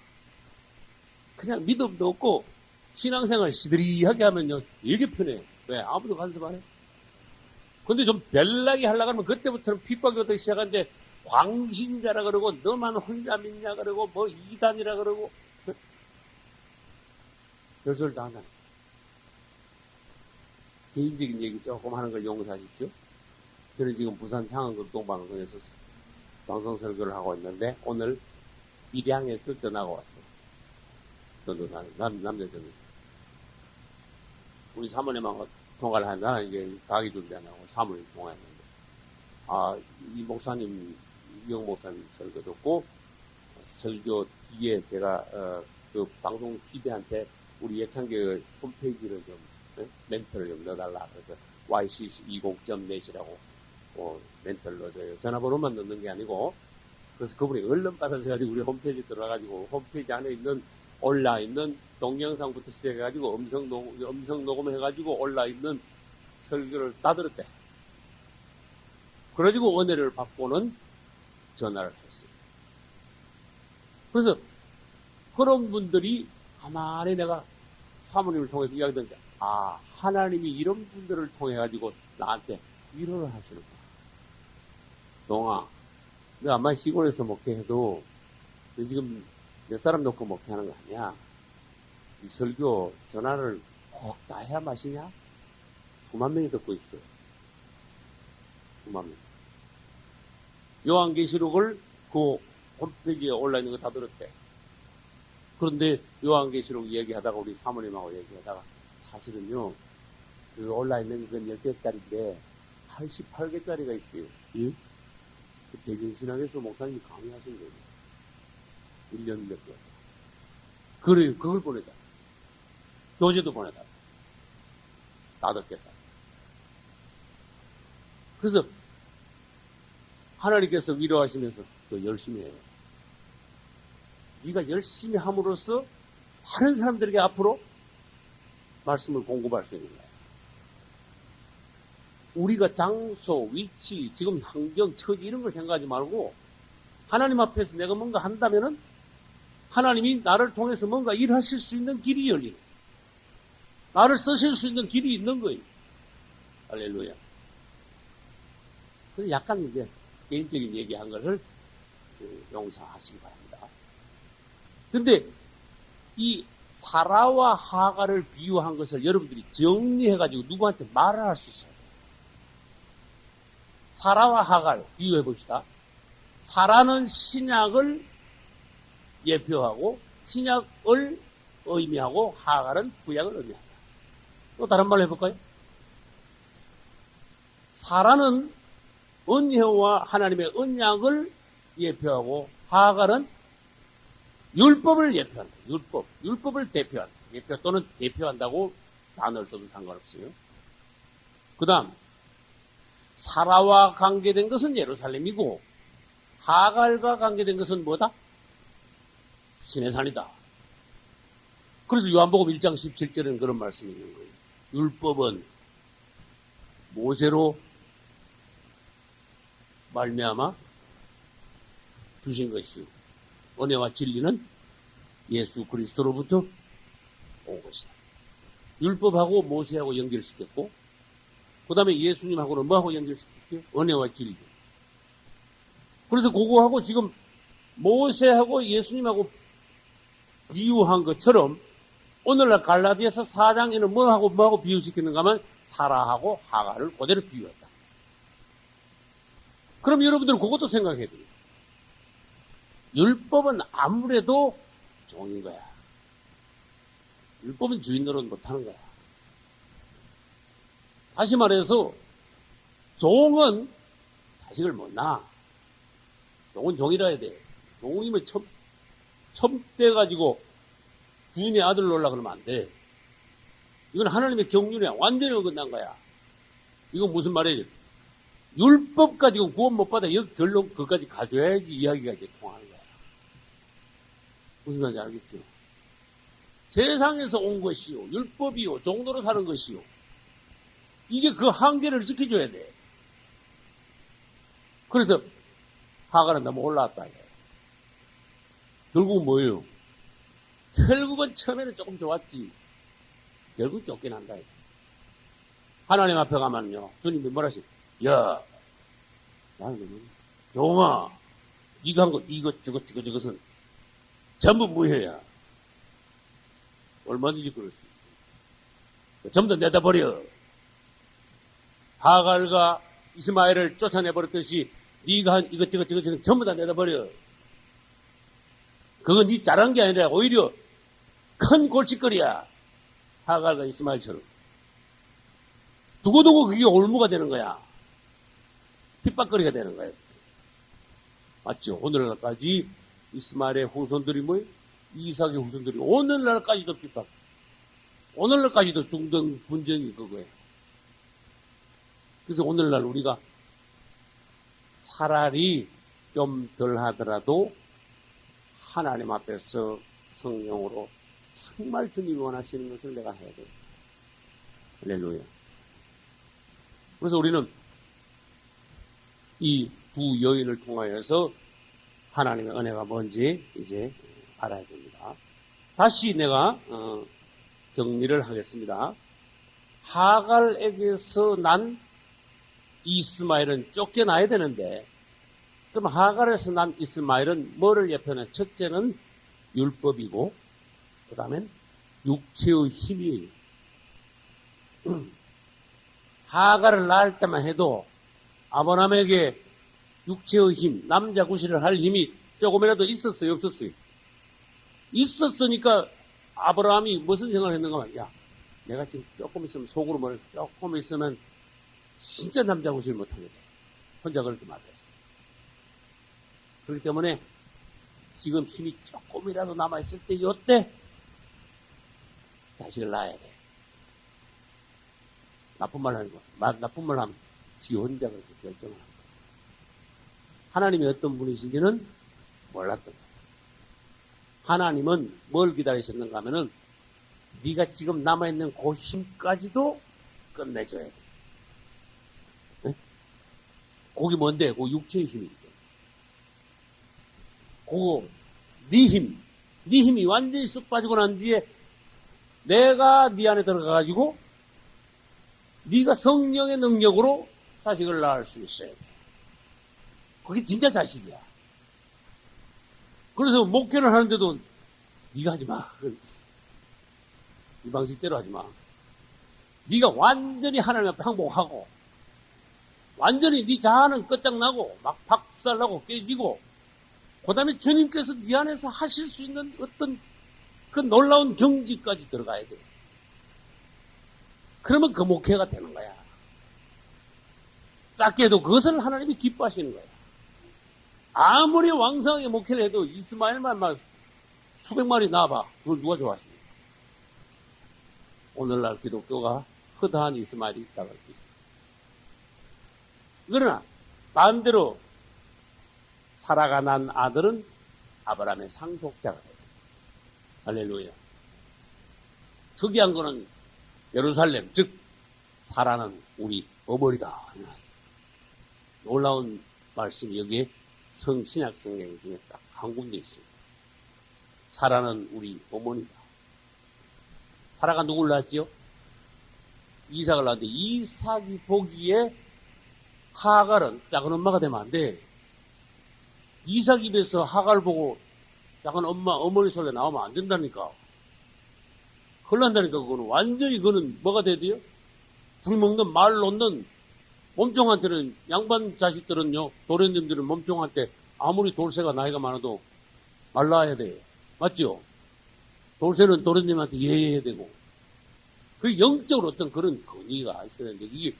그냥 믿음도 없고 신앙생활 시들이하게 하면요 이게 편해요. 왜? 아무도 간섭 안 해. 근데 좀 별나게 하려고 하면 그때부터는 핍박이 오기 시작하는데 광신자라 그러고 너만 혼자 믿냐 그러고 뭐 이단이라 그러고 별소리 다 한다. 개인적인 얘기 조금 하는 걸 용서하십시오. 저는 지금 부산 창원극동방송에서 방송 설교를 하고 있는데 오늘 밀양에서 전화가 왔어. 남자 전화. 우리 사모님하고 통화를 한다. 이제 가기 준비하고 사모님 통화했는데 이 목사님 이영 목사님 설교 듣고 설교 뒤에 제가 그 방송 PD한테 우리 예창교회 홈페이지를 좀 멘트를 좀 넣어달라. 그래서 ycc20.net이라고 멘트를 넣어줘요. 전화번호만 넣는 게 아니고 그래서 그분이 얼른 받아서가지고 우리 홈페이지 들어가가지고 홈페이지 안에 있는 올라있는 동영상부터 시작해가지고 음성 녹음해가지고 올라있는 설교를 다 들었대. 그래가지고 은혜를 받고는 전화를 했어요. 그래서 그런 분들이 가만히 내가 사모님을 통해서 이야기 듣는데 하나님이 이런 분들을 통해가지고 나한테 위로를 하시는구나. 동아, 너 아마 시골에서 목회해도 너 지금 몇 사람 놓고 목회하는 거 아니야? 이 설교 전화를 꼭 다 해야 마시냐? 수만 명이 듣고 있어. 수만 명. 요한계시록을 그 홈페이지에 올라있는 거 다 들었대. 그런데 요한계시록 얘기하다가 우리 사모님하고 얘기하다가 사실은요 그 올라있는 건 10개짜리인데 88개짜리가 있어요. 예? 그 대전신학에서 목사님이 강의하신 거예요. 1년 몇 개. 그래요. 그걸 보내다. 교재도 보내다. 다 듣겠다. 그래서 하나님께서 위로하시면서 또 열심히 해요. 네가 열심히 함으로써 많은 사람들에게 앞으로 말씀을 공급할 수 있는 거야. 우리가 장소, 위치, 지금 환경, 처지 이런 걸 생각하지 말고 하나님 앞에서 내가 뭔가 한다면은 하나님이 나를 통해서 뭔가 일하실 수 있는 길이 열리는 거예요. 나를 쓰실 수 있는 길이 있는 거예요. 할렐루야. 그래서 약간 이제 개인적인 얘기한 것을 용서하시기 바랍니다. 근데 이 사라와 하가를 비유한 것을 여러분들이 정리해가지고 누구한테 말을 할 수 있어요. 사라와 하가를 비유해 봅시다. 사라는 신약을 예표하고 신약을 의미하고 하가는 구약을 의미한다. 또 다른 말로 해볼까요? 사라는 언약과 하나님의 언약을 예표하고 하가는 율법을 예표한다. 율법을 대표한다. 예표 또는 대표한다고 단어를 써도 상관없어요. 그 다음 사라와 관계된 것은 예루살렘이고 하갈과 관계된 것은 뭐다? 시내산이다. 그래서 요한복음 1장 17절에는 그런 말씀이 있는 거예요. 율법은 모세로 말미암아 주신 것이요. 은혜와 진리는 예수 그리스도로부터 온 것이다. 율법하고 모세하고 연결시켰고, 그 다음에 예수님하고는 뭐하고 연결시켰죠? 은혜와 진리. 그래서 그거하고 지금 모세하고 예수님하고 비유한 것처럼 오늘날 갈라디아서 4장에는 뭐하고 비유시키는가 하면 사라하고 하갈을 그대로 비유했다. 그럼 여러분들은 그것도 생각해야 돼요. 율법은 아무래도 종인 거야. 율법은 주인 노릇 못하는 거야. 다시 말해서 종은 자식을 못 낳아. 종은 종이라 해야 돼. 종이면 첨대가지고 주인의 아들 놓으려고 그러면 안 돼. 이건 하나님의 경륜이야. 완전히 어긋난 거야. 이건 무슨 말이에요? 율법 가지고 구원 못 받아. 여기 결론 그것까지 가져야지 이야기가 이제 통하는 거야. 무슨 말인지 알겠죠? 세상에서 온 것이요. 율법이요. 종도로 사는 것이요. 이게 그 한계를 지켜줘야 돼. 그래서 하갈은 너무 올라왔다. 결국은 뭐예요? 결국은 처음에는 조금 좋았지. 결국 쫓긴 한다. 하나님 앞에 가면요. 주님이 뭐라 하시? 야, 나는 종아, 네가 한 거, 저것은 전부 무효야. 얼마든지 그럴 수 있어. 전부 다 내다버려. 하갈과 이스마엘을 쫓아내버렸듯이 네가 한 이것저것 전부 다 내다버려. 그건 네 잘한 게 아니라 오히려 큰 골칫거리야. 하갈과 이스마엘처럼. 두고두고 그게 올무가 되는 거야. 핍박거리가 되는 거야. 맞죠? 오늘날까지 이스마엘의 후손들이 뭐예요? 이삭의 후손들이 오늘날까지도 핍박. 오늘날까지도 중동 분쟁이 그거예요. 그래서 오늘날 우리가 차라리 좀 덜 하더라도 하나님 앞에서 성령으로 정말 주님이 원하시는 것을 내가 해야 돼요. 할렐루야. 그래서 우리는 이 두 여인을 통하여서 하나님의 은혜가 뭔지 이제 알아야 됩니다. 다시 내가 정리를 하겠습니다. 하갈에게서 난 이스마엘은 쫓겨나야 되는데, 그럼 하갈에서 난 이스마엘은 뭐를 예표하냐? 첫째는 율법이고, 그 다음엔 육체의 힘이에요. 하갈을 낳을 때만 해도 아브라함에게 육체의 힘, 남자 구실을 할 힘이 조금이라도 있었어요, 없었어요? 있었으니까 아브라함이 무슨 생각을 했는가 하면, 야, 내가 지금 조금 있으면 속으로 뭐래, 조금 있으면 진짜 남자 구실 못하게 돼. 혼자 그렇게 말했어. 그렇기 때문에 지금 힘이 조금이라도 남아있을 때, 요때 자식을 낳아야 돼. 나쁜 말 하는 거. 나쁜 말 하면 지 혼자 그렇게 결정을 합니다. 하나님이 어떤 분이신지는 몰랐던 거예요. 하나님은 뭘 기다리셨는가 하면은 네가 지금 남아있는 그 힘까지도 끝내줘야 돼. 네? 그게 뭔데? 그 육체의 힘이죠. 그거 네 힘이 완전히 쑥 빠지고 난 뒤에 내가 네 안에 들어가가지고 네가 성령의 능력으로 자식을 낳을 수 있어요. 그게 진짜 자식이야. 그래서 목회를 하는데도 네가 하지 마. 이 방식대로 하지 마. 네가 완전히 하나님 앞에 항복하고 완전히 네 자아는 끝장나고 막 박살나고 깨지고 그 다음에 주님께서 네 안에서 하실 수 있는 어떤 그 놀라운 경지까지 들어가야 돼. 그러면 그 목회가 되는 거야. 작게 해도 그것을 하나님이 기뻐하시는 거야. 아무리 왕성하게 목회를 해도 이스마엘만 막 수백 마리 낳아봐. 그걸 누가 좋아하십니까? 오늘날 기독교가 허다한 이스마엘이 있다고 할 수 있어요. 그러나 반대로 사라가 난 아들은 아브라함의 상속자가 돼요. 할렐루야. 특이한 거는 예루살렘, 즉 사라는 우리 어머니다 해놨어. 놀라운 말씀이 여기에 신약 성경 중에 딱 한 군데 있습니다. 사라는 우리 어머니다. 사라가 누굴 낳았지요? 이삭을 낳았는데 이삭이 보기에 하갈은 작은 엄마가 되면 안 돼. 이삭 입에서 하갈 보고 작은 어머니 소리가 나오면 안 된다니까. 큰일 난다니까, 그거는. 완전히 그거는 뭐가 돼야 돼요? 불 먹는 말 놓는 몸종한테는, 양반 자식들은요, 도련님들은 몸종한테 아무리 돌쇠가 나이가 많아도 말 낳아야 돼요. 맞죠? 돌쇠는 도련님한테 예해야 되고. 그 영적으로 어떤 그런 권위가 있어야 되는데, 이게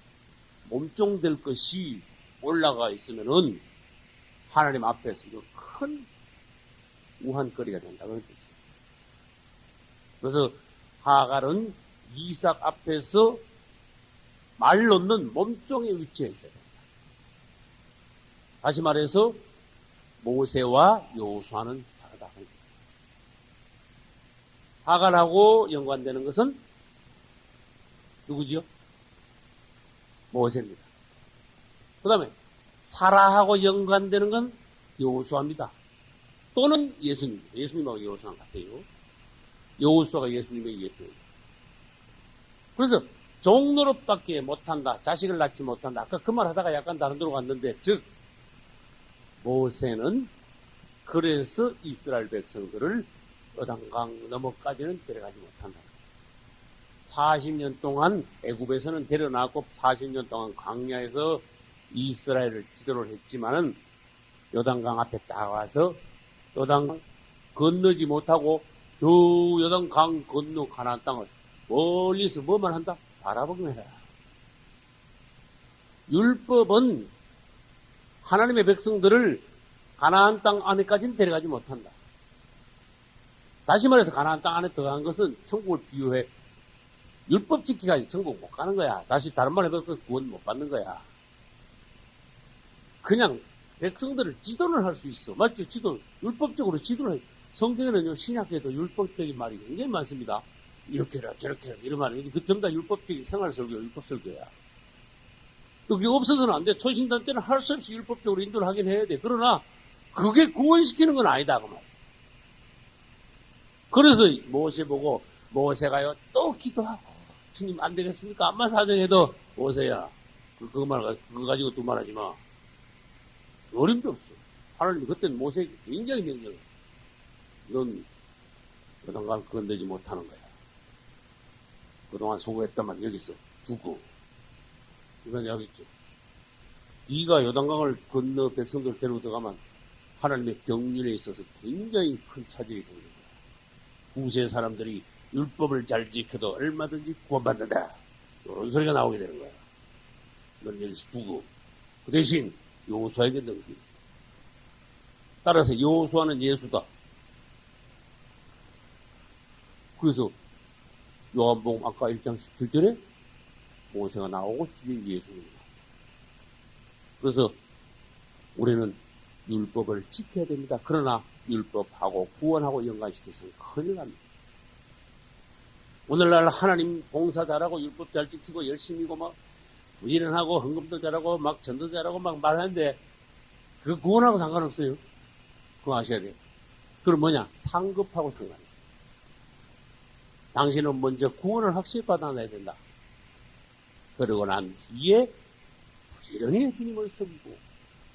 몸종될 것이 올라가 있으면은 하나님 앞에서 큰 우한거리가 된다는 뜻이에요. 그래서 하갈은 이삭 앞에서 말 놓는 몸종의 위치에 있어야 된다. 다시 말해서 모세와 여호수아는 다르다. 하갈하고 연관되는 것은 누구지요? 모세입니다. 그 다음에 사라하고 연관되는 건 여호수아입니다. 또는 예수님입니다. 예수님하고 여호수아는 같아요. 여호수아가 예수님의 예표입니다. 그래서 종노릇밖에 못한다. 자식을 낳지 못한다. 아까 그 말 하다가 약간 다른 데로 갔는데, 즉 모세는 그래서 이스라엘 백성들을 요단강 너머까지는 데려가지 못한다. 40년 동안 애굽에서는 데려놨고 40년 동안 광야에서 이스라엘을 지도를 했지만은 요단강 앞에 딱 와서 요단강 건너지 못하고 저 요단강 건너 가나안 땅을 멀리서 뭐만 한다? 바라보기만 해라. 율법은 하나님의 백성들을 가나안 땅 안에까지는 데려가지 못한다. 다시 말해서 가나안 땅 안에 들어간 것은 천국을 비유해 율법 지키기까지 천국 못 가는 거야. 다시 다른 말 해봐서 구원 못 받는 거야. 그냥 백성들을 지도를 할 수 있어. 맞죠? 율법적으로 지도를 해. 성경에는요, 신약에도 율법적인 말이 굉장히 많습니다. 이렇게 해라, 저렇게 해라, 이런 말이. 그 전부 다 율법적인 생활설교야, 율법설교야. 그게 없어서는 안 돼. 초신단 때는 할 수 없이 율법적으로 인도를 하긴 해야 돼. 그러나, 그게 구원시키는 건 아니다, 그 말. 그래서 모세 보고, 모세가요, 또 기도하고, 주님 안 되겠습니까? 암만 사정해도, 모세야, 그거 가지고 또 말하지 마. 어림도 없어. 하나님이 그때는 모세에게 굉장히 명령해. 넌 요단강을 건너지 못하는 거야. 그동안 수고했다만 여기서 죽고. 이건 여기 있죠. 네가 요단강을 건너 백성들 데리고 들어가면 하나님의 경륜에 있어서 굉장히 큰 차질이 생깁니다. 구세 사람들이 율법을 잘 지켜도 얼마든지 구원받는다. 이런 소리가 나오게 되는 거야. 넌 여기서 죽고. 그 대신 여호수아에게 넘기. 따라서 여호수아는 예수다. 그래서 요한복음 아까 1장 17절에 모세가 나오고 뒤에 예수입니다. 그래서 우리는 율법을 지켜야 됩니다. 그러나 율법하고 구원하고 연관시켜서는 큰일 납니다. 오늘날 하나님 봉사 잘하고 율법 잘 지키고 열심히고 막 부지런하고 헌금도 잘하고 막 전도 잘하고 막 말하는데 그 구원하고 상관없어요. 그거 아셔야 돼요. 그럼 뭐냐? 상급하고 상관이 있어요. 당신은 먼저 구원을 확실히 받아내야 된다. 그러고 난 뒤에 부지런히 주님을 섬기고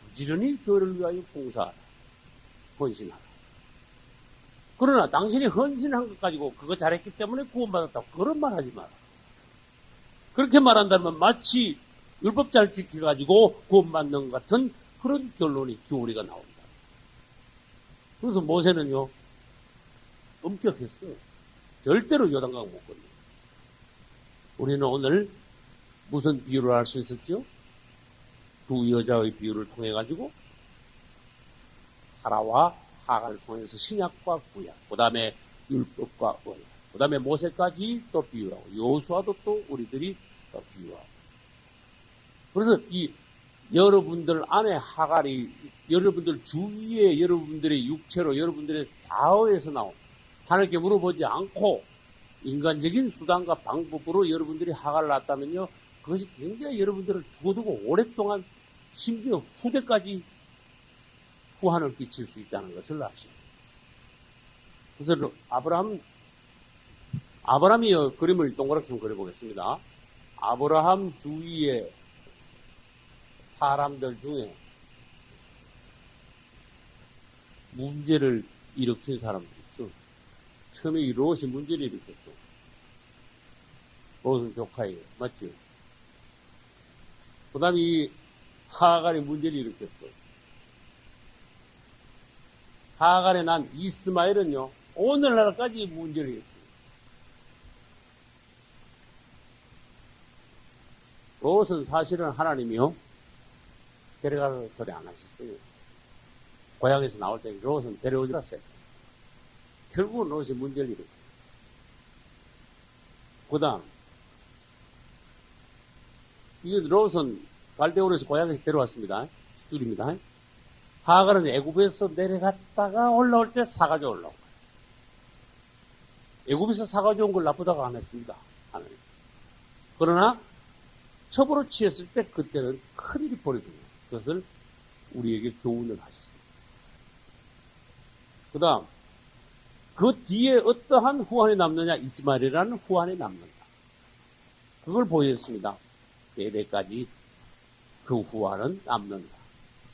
부지런히 교회를 위하여 봉사하라. 헌신하라. 그러나 당신이 헌신한 것 가지고 그거 잘했기 때문에 구원받았다고 그런 말 하지 마라. 그렇게 말한다면 마치 율법 잘 지켜가지고 구원받는 것 같은 그런 교리가 나온다. 그래서 모세는요, 엄격했어. 절대로 요단강 못 건너. 우리는 오늘 무슨 비유를 할 수 있었죠? 두 여자의 비유를 통해가지고 사라와 하갈을 통해서 신약과 구약, 그 다음에 율법과 언약, 그 다음에 모세까지 또 비유하고 여호수아도 또 우리들이 또 비유하고. 그래서 이 여러분들 안에 하갈이 여러분들 주위에 여러분들의 육체로 여러분들의 자어에서 나온 하나님께 물어보지 않고 인간적인 수단과 방법으로 여러분들이 하갈을 낳았다면요, 그것이 굉장히 여러분들을 두고두고 오랫동안 심지어 후대까지 후환을 끼칠 수 있다는 것을 아십니다. 그래서 아브라함이 그림을 동그랗게 좀 그려보겠습니다. 아브라함 주위에 사람들 중에 문제를 일으킨 사람들이 있어. 처음에 이 롯이 문제를 일으켰어. 롯은 조카예요. 맞죠? 그 다음에 이 하갈이 문제를 일으켰어. 하갈에 난 이스마엘은요, 오늘날까지 문제를 일으켰어요. 롯은 사실은 하나님이요, 데려가서 소리 안 하셨어요. 고향에서 나올 때 롯은 데려오지 않았어요. 결국은 롯이 문제를 일으켰어요. 그 다음, 이게 롯은 갈대오르에서 고향에서 데려왔습니다. 줄입니다. 하갈은 애굽에서 내려갔다가 올라올 때 사가져 올라온 거예요. 애굽에서 사가져 온 걸 나쁘다고 안 했습니다. 하나님. 그러나 첩으로 취했을 때 그때는 큰일이 벌어집니다. 그것을 우리에게 교훈을 하셨습니다. 그 다음, 그 뒤에 어떠한 후환이 남느냐? 이스마엘이라는 후환이 남는다. 그걸 보였습니다. 세대까지 그 후환은 남는다.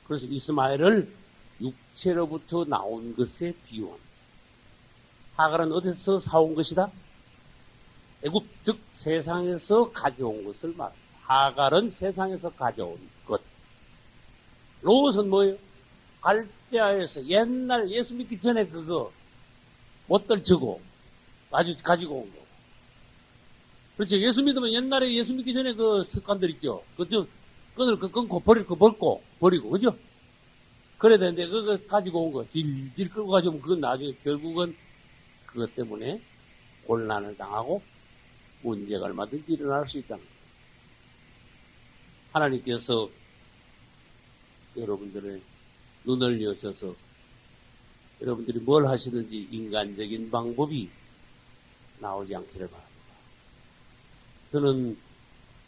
그래서 이스마엘을 육체로부터 나온 것에 비유한. 하갈은 어디서 사온 것이다? 애굽, 즉 세상에서 가져온 것을 말합니다. 하갈은 세상에서 가져온 것. 롯은 뭐예요? 갈대아에서 옛날 예수 믿기 전에 그거 못들 주고 가지고 온 거. 그렇죠. 예수 믿으면 옛날에 예수 믿기 전에 그 습관들 있죠. 끈을 끊고 버리고, 그죠? 그래야 되는데, 그거 가지고 온 거, 딜 끌고 가지고 그건 나중에 결국은 그것 때문에 곤란을 당하고 문제가 얼마든지 일어날 수 있다는 거예요. 하나님께서 여러분들의 눈을 여셔서 여러분들이 뭘 하시든지 인간적인 방법이 나오지 않기를 바랍니다. 저는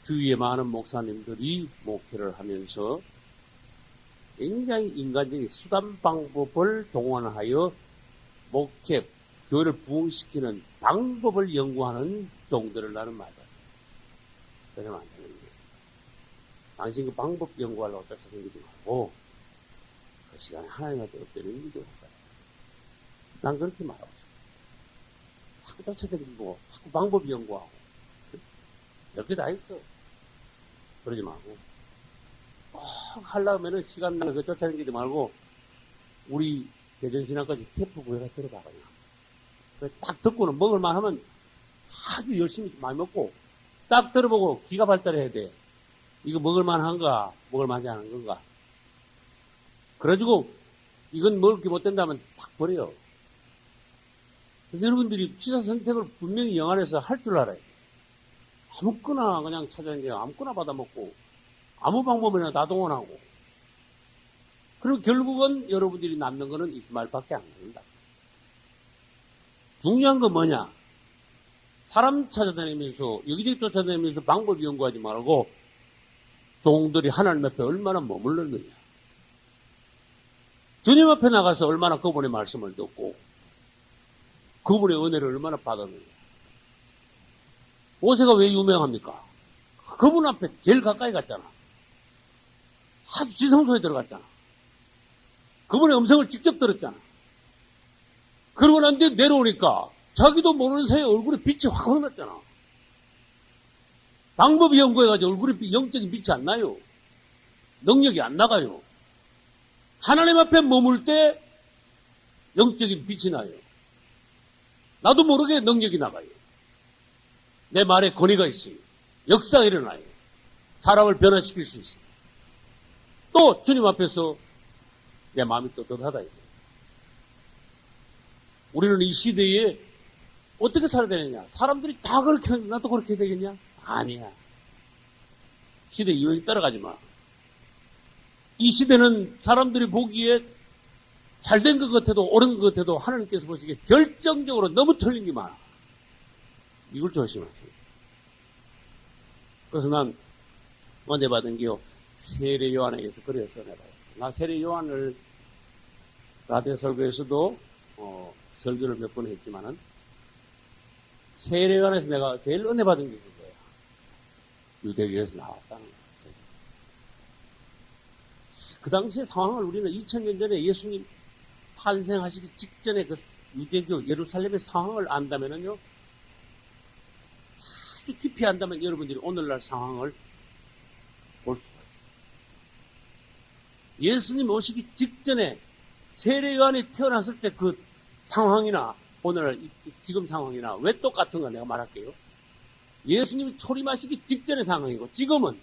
주위에 많은 목사님들이 목회를 하면서 굉장히 인간적인 수단 방법을 동원하여 목회, 교회를 부흥시키는 방법을 연구하는 종들을 나는 많이 봤어요. 그러면 안 되는 거예요. 당신 그 방법 연구하려고 쫓아다니지 말고 그 시간에 하나님한테 엎드리는 게 좋을 거예요. 난 그렇게 말하고 싶어요. 자꾸 쫓아다니고 자꾸 방법 연구하고 이렇게 다 있어. 그러지 말고 꼭 하려면은 시간 나는 그 쫓아다니지 말고 우리 대전신학까지 캠프 구해가 들어가 그냥. 딱 듣고는 먹을만 하면 아주 열심히 많이 먹고 딱 들어보고 기가 발달해야 돼. 이거 먹을만 한가 먹을만하지 않은 건가. 그래가지고 이건 먹을 게 못 된다면 딱 버려요. 그래서 여러분들이 취사 선택을 분명히 영안에서 할 줄 알아요. 아무거나 그냥 찾아다니고 아무거나 받아먹고 아무 방법이나 다 동원하고 그리고 결국은 여러분들이 남는 거는 이스마엘밖에 안 남는다. 중요한 건 뭐냐? 사람 찾아다니면서 여기저기 쫓아다니면서 방법 연구하지 말고 종들이 하나님 앞에 얼마나 머물렀느냐. 주님 앞에 나가서 얼마나 그분의 말씀을 듣고 그분의 은혜를 얼마나 받았느냐. 모세가 왜 유명합니까? 그분 앞에 제일 가까이 갔잖아. 아주 지성소에 들어갔잖아. 그분의 음성을 직접 들었잖아. 그러고 난 뒤에 내려오니까 자기도 모르는 사이에 얼굴에 빛이 확 흘렀잖아. 방법이 연구해가지고 얼굴에 영적인 빛이 안 나요. 능력이 안 나가요. 하나님 앞에 머물 때 영적인 빛이 나요. 나도 모르게 능력이 나가요. 내 말에 권위가 있어요. 역사가 일어나요. 사람을 변화시킬 수 있어요. 또 주님 앞에서 내 마음이 떳떳하다. 우리는 이 시대에 어떻게 살아야 되느냐? 사람들이 다 그렇게 하는데 나도 그렇게 해야 되겠냐? 아니야. 시대 유행에 따라가지 마. 이 시대는 사람들이 보기에 잘된 것 같아도 옳은 것 같아도 하나님께서 보시기에 결정적으로 너무 틀린 게 많아. 이걸 조심하세요. 그래서 난 은혜 받은 게요. 세례 요한에게서 그래서 내가 나 세례 요한을 라디오 설교에서도 설교를 몇 번 했지만은 세례관에서 내가 제일 은혜 받은 게 그거야. 유대교에서 나왔다는 거야. 그 당시의 상황을 우리는 2000년 전에 예수님 탄생하시기 직전에 그 유대교 예루살렘의 상황을 안다면은요, 아주 깊이 안다면 여러분들이 오늘날 상황을 볼 수가 있어요. 예수님 오시기 직전에 세례요한이 태어났을 때 그 상황이나 오늘날 지금 상황이나 왜 똑같은가 내가 말할게요. 예수님이 초림하시기 직전의 상황이고 지금은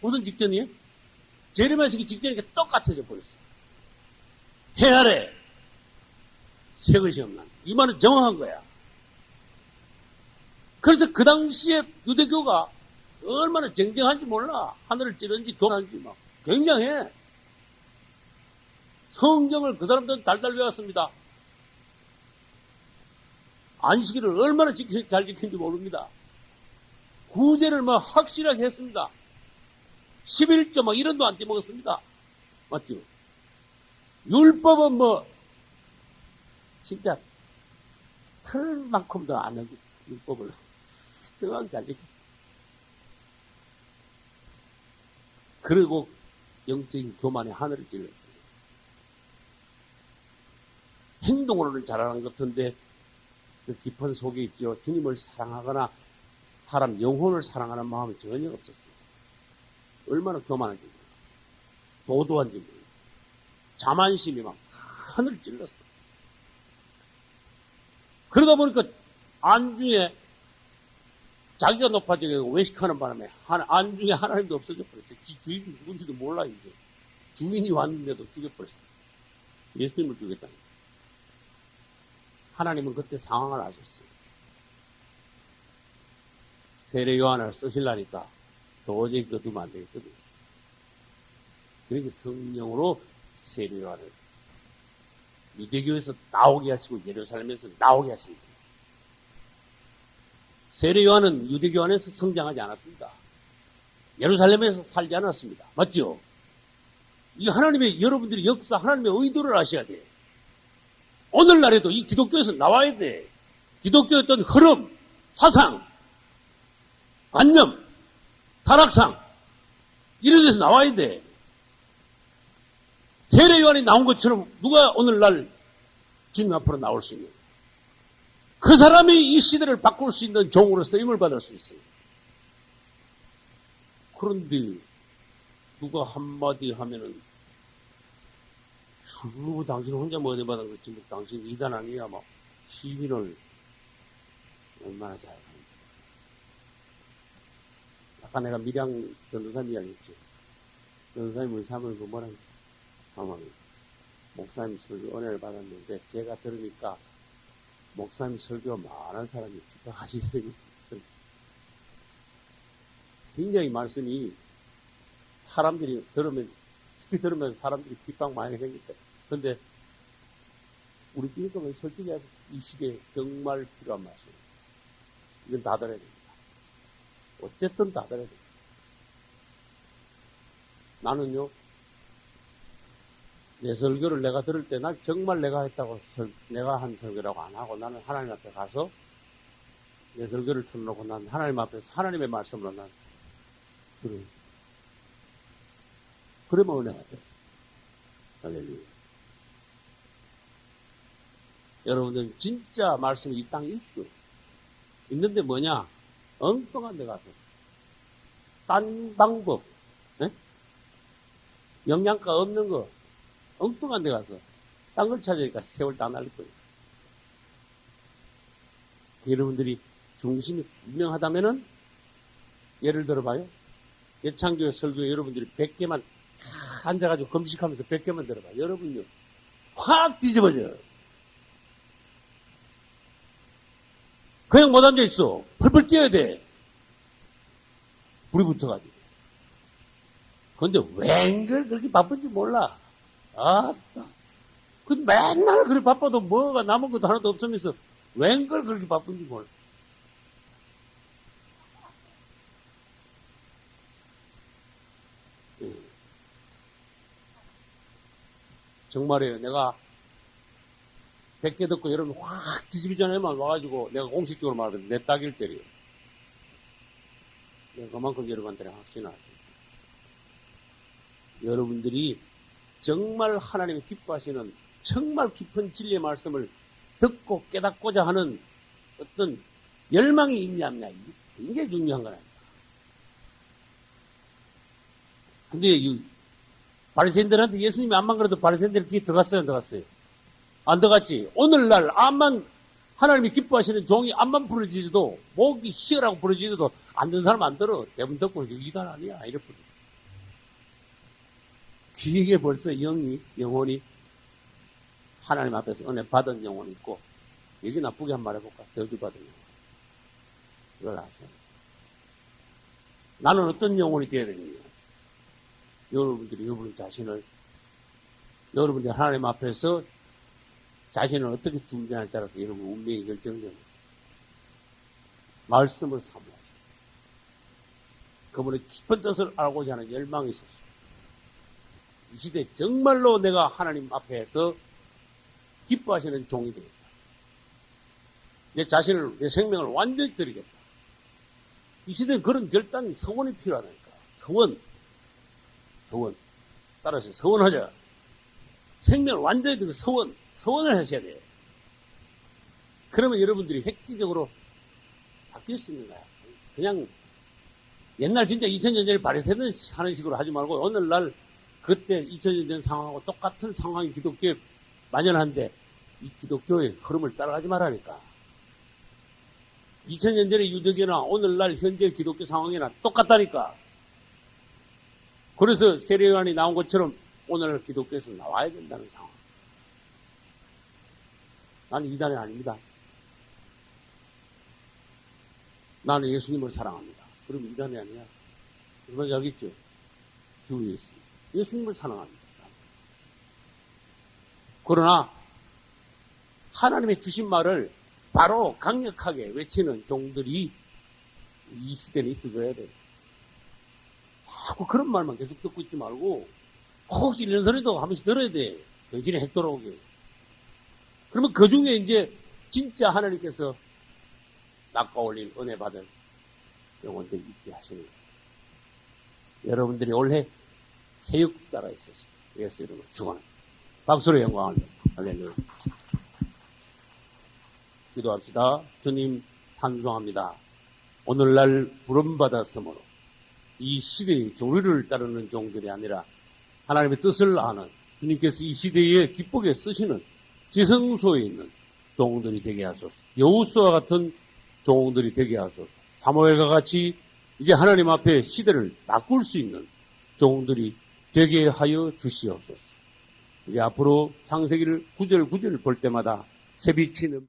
무슨 직전이에요? 재림하시기 직전이니까 똑같아져 버렸어요. 해 아래 새 것이 없나. 이 말은 정확한 거야. 그래서 그 당시에 유대교가 얼마나 쟁쟁한지 몰라. 하늘을 찌른지 돌았는지 막 굉장해. 성경을 그 사람들은 달달 외웠습니다. 안식일을 얼마나 잘 지킨지 모릅니다. 구제를 막 확실하게 했습니다. 11조 막 이런도 안 떼먹었습니다. 맞죠? 율법은 뭐 진짜 털만큼도 안 하고 율법을 정확히 잘 지켰어요. 그리고 영적인 교만의 하늘을 찔렀어요. 행동으로는 잘하는 것 같은데 그 깊은 속에 있죠. 주님을 사랑하거나 사람 영혼을 사랑하는 마음이 전혀 없었어요. 얼마나 교만한지 몰라. 도도한지 몰라. 자만심이 막 하늘을 찔렀어. 그러다 보니까 안중에 자기가 높아지고 외식하는 바람에 안중에 하나님도 없어져 버렸어요. 주인이 누군지도 몰라 이제. 주인이 왔는데도 죽여버렸어요. 예수님을 죽였다는 거예요. 하나님은 그때 상황을 아셨어요. 세례 요한을 쓰시려니까 도저히 거두면 안 되겠거든요. 그러니까 성령으로 세례 요한을 유대교에서 나오게 하시고 예루살렘에서 나오게 하십니다. 세례 요한은 유대교 안에서 성장하지 않았습니다. 예루살렘에서 살지 않았습니다. 맞죠? 이 하나님의 여러분들이 역사 하나님의 의도를 아셔야 돼요. 오늘날에도 이 기독교에서 나와야 돼. 기독교의 어떤 흐름, 사상, 관념, 타락상 이런 데서 나와야 돼. 세례 요한이 나온 것처럼 누가 오늘날 주님 앞으로 나올 수 있는 그 사람이 이 시대를 바꿀 수 있는 종으로 쓰임을 받을 수 있어요. 그런데 누가 한마디 하면은 당신 혼자 뭐 받은 거지 뭐 당신 이단 아니야 막 시민을 얼마나 잘하는지. 아까 내가 밀양 전도사님 이야기했죠. 전도사님 우리 사모님 뭐라고 사모님 목사님 설교 은혜를 받았는데 제가 들으니까 목사님 설교 많은 사람이 핍박하시게 되겠어요. 굉장히 말씀이 사람들이 들으면 사람들이 핍박 많이 생겼대. 근데 우리 교회가 솔직히 이 시대에 정말 필요한 말씀이에요. 이건 다 들어야 됩니다. 어쨌든 다 들어야 됩니다. 나는요, 내 설교를 내가 들을 때 난 정말 내가 했다고 내가 한 설교라고 안 하고 나는 하나님 앞에 가서 내 설교를 틀어놓고 난 하나님 앞에서 하나님의 말씀으로 난 그래. 그러면 은혜가 돼. 할렐루야. 여러분들 진짜 말씀이 이 땅에 있어. 있는데 뭐냐? 엉뚱한 데 가서 딴 방법, 네? 영양가 없는 거 엉뚱한 데 가서 딴 걸 찾으니까 세월 다 날릴 거예요. 여러분들이 중심이 분명하다면은 예를 들어봐요. 예창교회 설교 여러분들이 100개만 앉아가지고 금식하면서 100개만 들어봐. 여러분요 확 뒤집어져요. 그냥 못 앉아있어. 펄펄 뛰어야 돼. 불이 붙어가지고. 근데 웬걸 그렇게 바쁜지 몰라. 아따. 근데 맨날 그렇게 바빠도 뭐가 남은 것도 하나도 없으면서 웬걸 그렇게 바쁜지 몰라. 정말이에요. 내가 100개 듣고 여러분 확 뒤집기 전에만 와가지고 내가 공식적으로 말하면 내 따기를 때려요. 내가 그만큼 여러분한테 확신하십니다. 여러분들이 정말 하나님이 기뻐하시는 정말 깊은 진리의 말씀을 듣고 깨닫고자 하는 어떤 열망이 있냐 없냐, 이게 굉장히 중요한 거라니까. 근데 이 바리새인들한테 예수님이 암만 그래도 바리새인들 귀에 들어갔어요, 안 들어갔어요? 안 들어갔지. 오늘날 암만 하나님이 기뻐하시는 종이 암만 부러지지도 목이 쉬어라고 부러지지도 안 듣는 사람 안 들어. 대부분 듣고 이단 아니야 이럴 뿐. 귀에 벌써 영혼이 하나님 앞에서 은혜 받은 영혼이 있고, 여기 나쁘게 한 말 해볼까? 저주받은 영혼. 이걸 아세요? 나는 어떤 영혼이 되어야 되느냐? 여러분들이 자신을, 여러분들이 하나님 앞에서 자신을 어떻게 준비하느냐에 따라서 여러분 운명이 결정됩니다. 말씀을 사모하시고, 그분의 깊은 뜻을 알고자 하는 열망이 있었습니다. 이 시대에 정말로 내가 하나님 앞에서 기뻐하시는 종이 되겠다. 내 자신을, 내 생명을 완전히 드리겠다. 이 시대에 그런 결단이, 서원이 필요하다니까. 서원. 따라서 서원하자. 생명을 완전히 드리고 서원을 하셔야 돼요. 그러면 여러분들이 획기적으로 바뀔 수 있는 거야. 그냥 옛날 진짜 2000년 전에 바리새인들 하는 식으로 하지 말고, 오늘날 그때 2000년 전 상황하고 똑같은 상황이 기독교에 만연한데 이 기독교의 흐름을 따라가지 말라니까. 2000년 전의 유대교나 오늘날 현재 기독교 상황이나 똑같다니까. 그래서 세례요한이 나온 것처럼 오늘 기독교에서 나와야 된다는 상황. 나는 이단이 아닙니다. 나는 예수님을 사랑합니다. 그럼 이단이 아니야. 여러분 알겠죠? 주 예수. 예수님을 사랑합니다. 그러나 하나님의 주신 말을 바로 강력하게 외치는 종들이 이 시대는 있어줘야 돼. 자꾸 그런 말만 계속 듣고 있지 말고 혹시 이런 소리도 한 번씩 들어야 돼. 정신이 핵 돌아오게. 그러면 그 중에 이제 진짜 하나님께서 낚아 올린 은혜 받은 영혼들이 있게 하시는 거예요. 여러분들이 올해 새 역사가 있으시. 예수 이름으로 축원합니다. 박수로 영광합니다. 할렐루야. 기도합시다. 주님 찬송합니다. 오늘날 부름받았으므로 이 시대의 조리를 따르는 종들이 아니라 하나님의 뜻을 아는, 주님께서 이 시대에 기쁘게 쓰시는 지성소에 있는 종들이 되게 하소서. 여호수아와 같은 종들이 되게 하소서. 사무엘과 같이 이제 하나님 앞에 시대를 바꿀 수 있는 종들이 되게 하여 주시옵소서. 이제 앞으로 창세기를 구절 볼 때마다 새비치는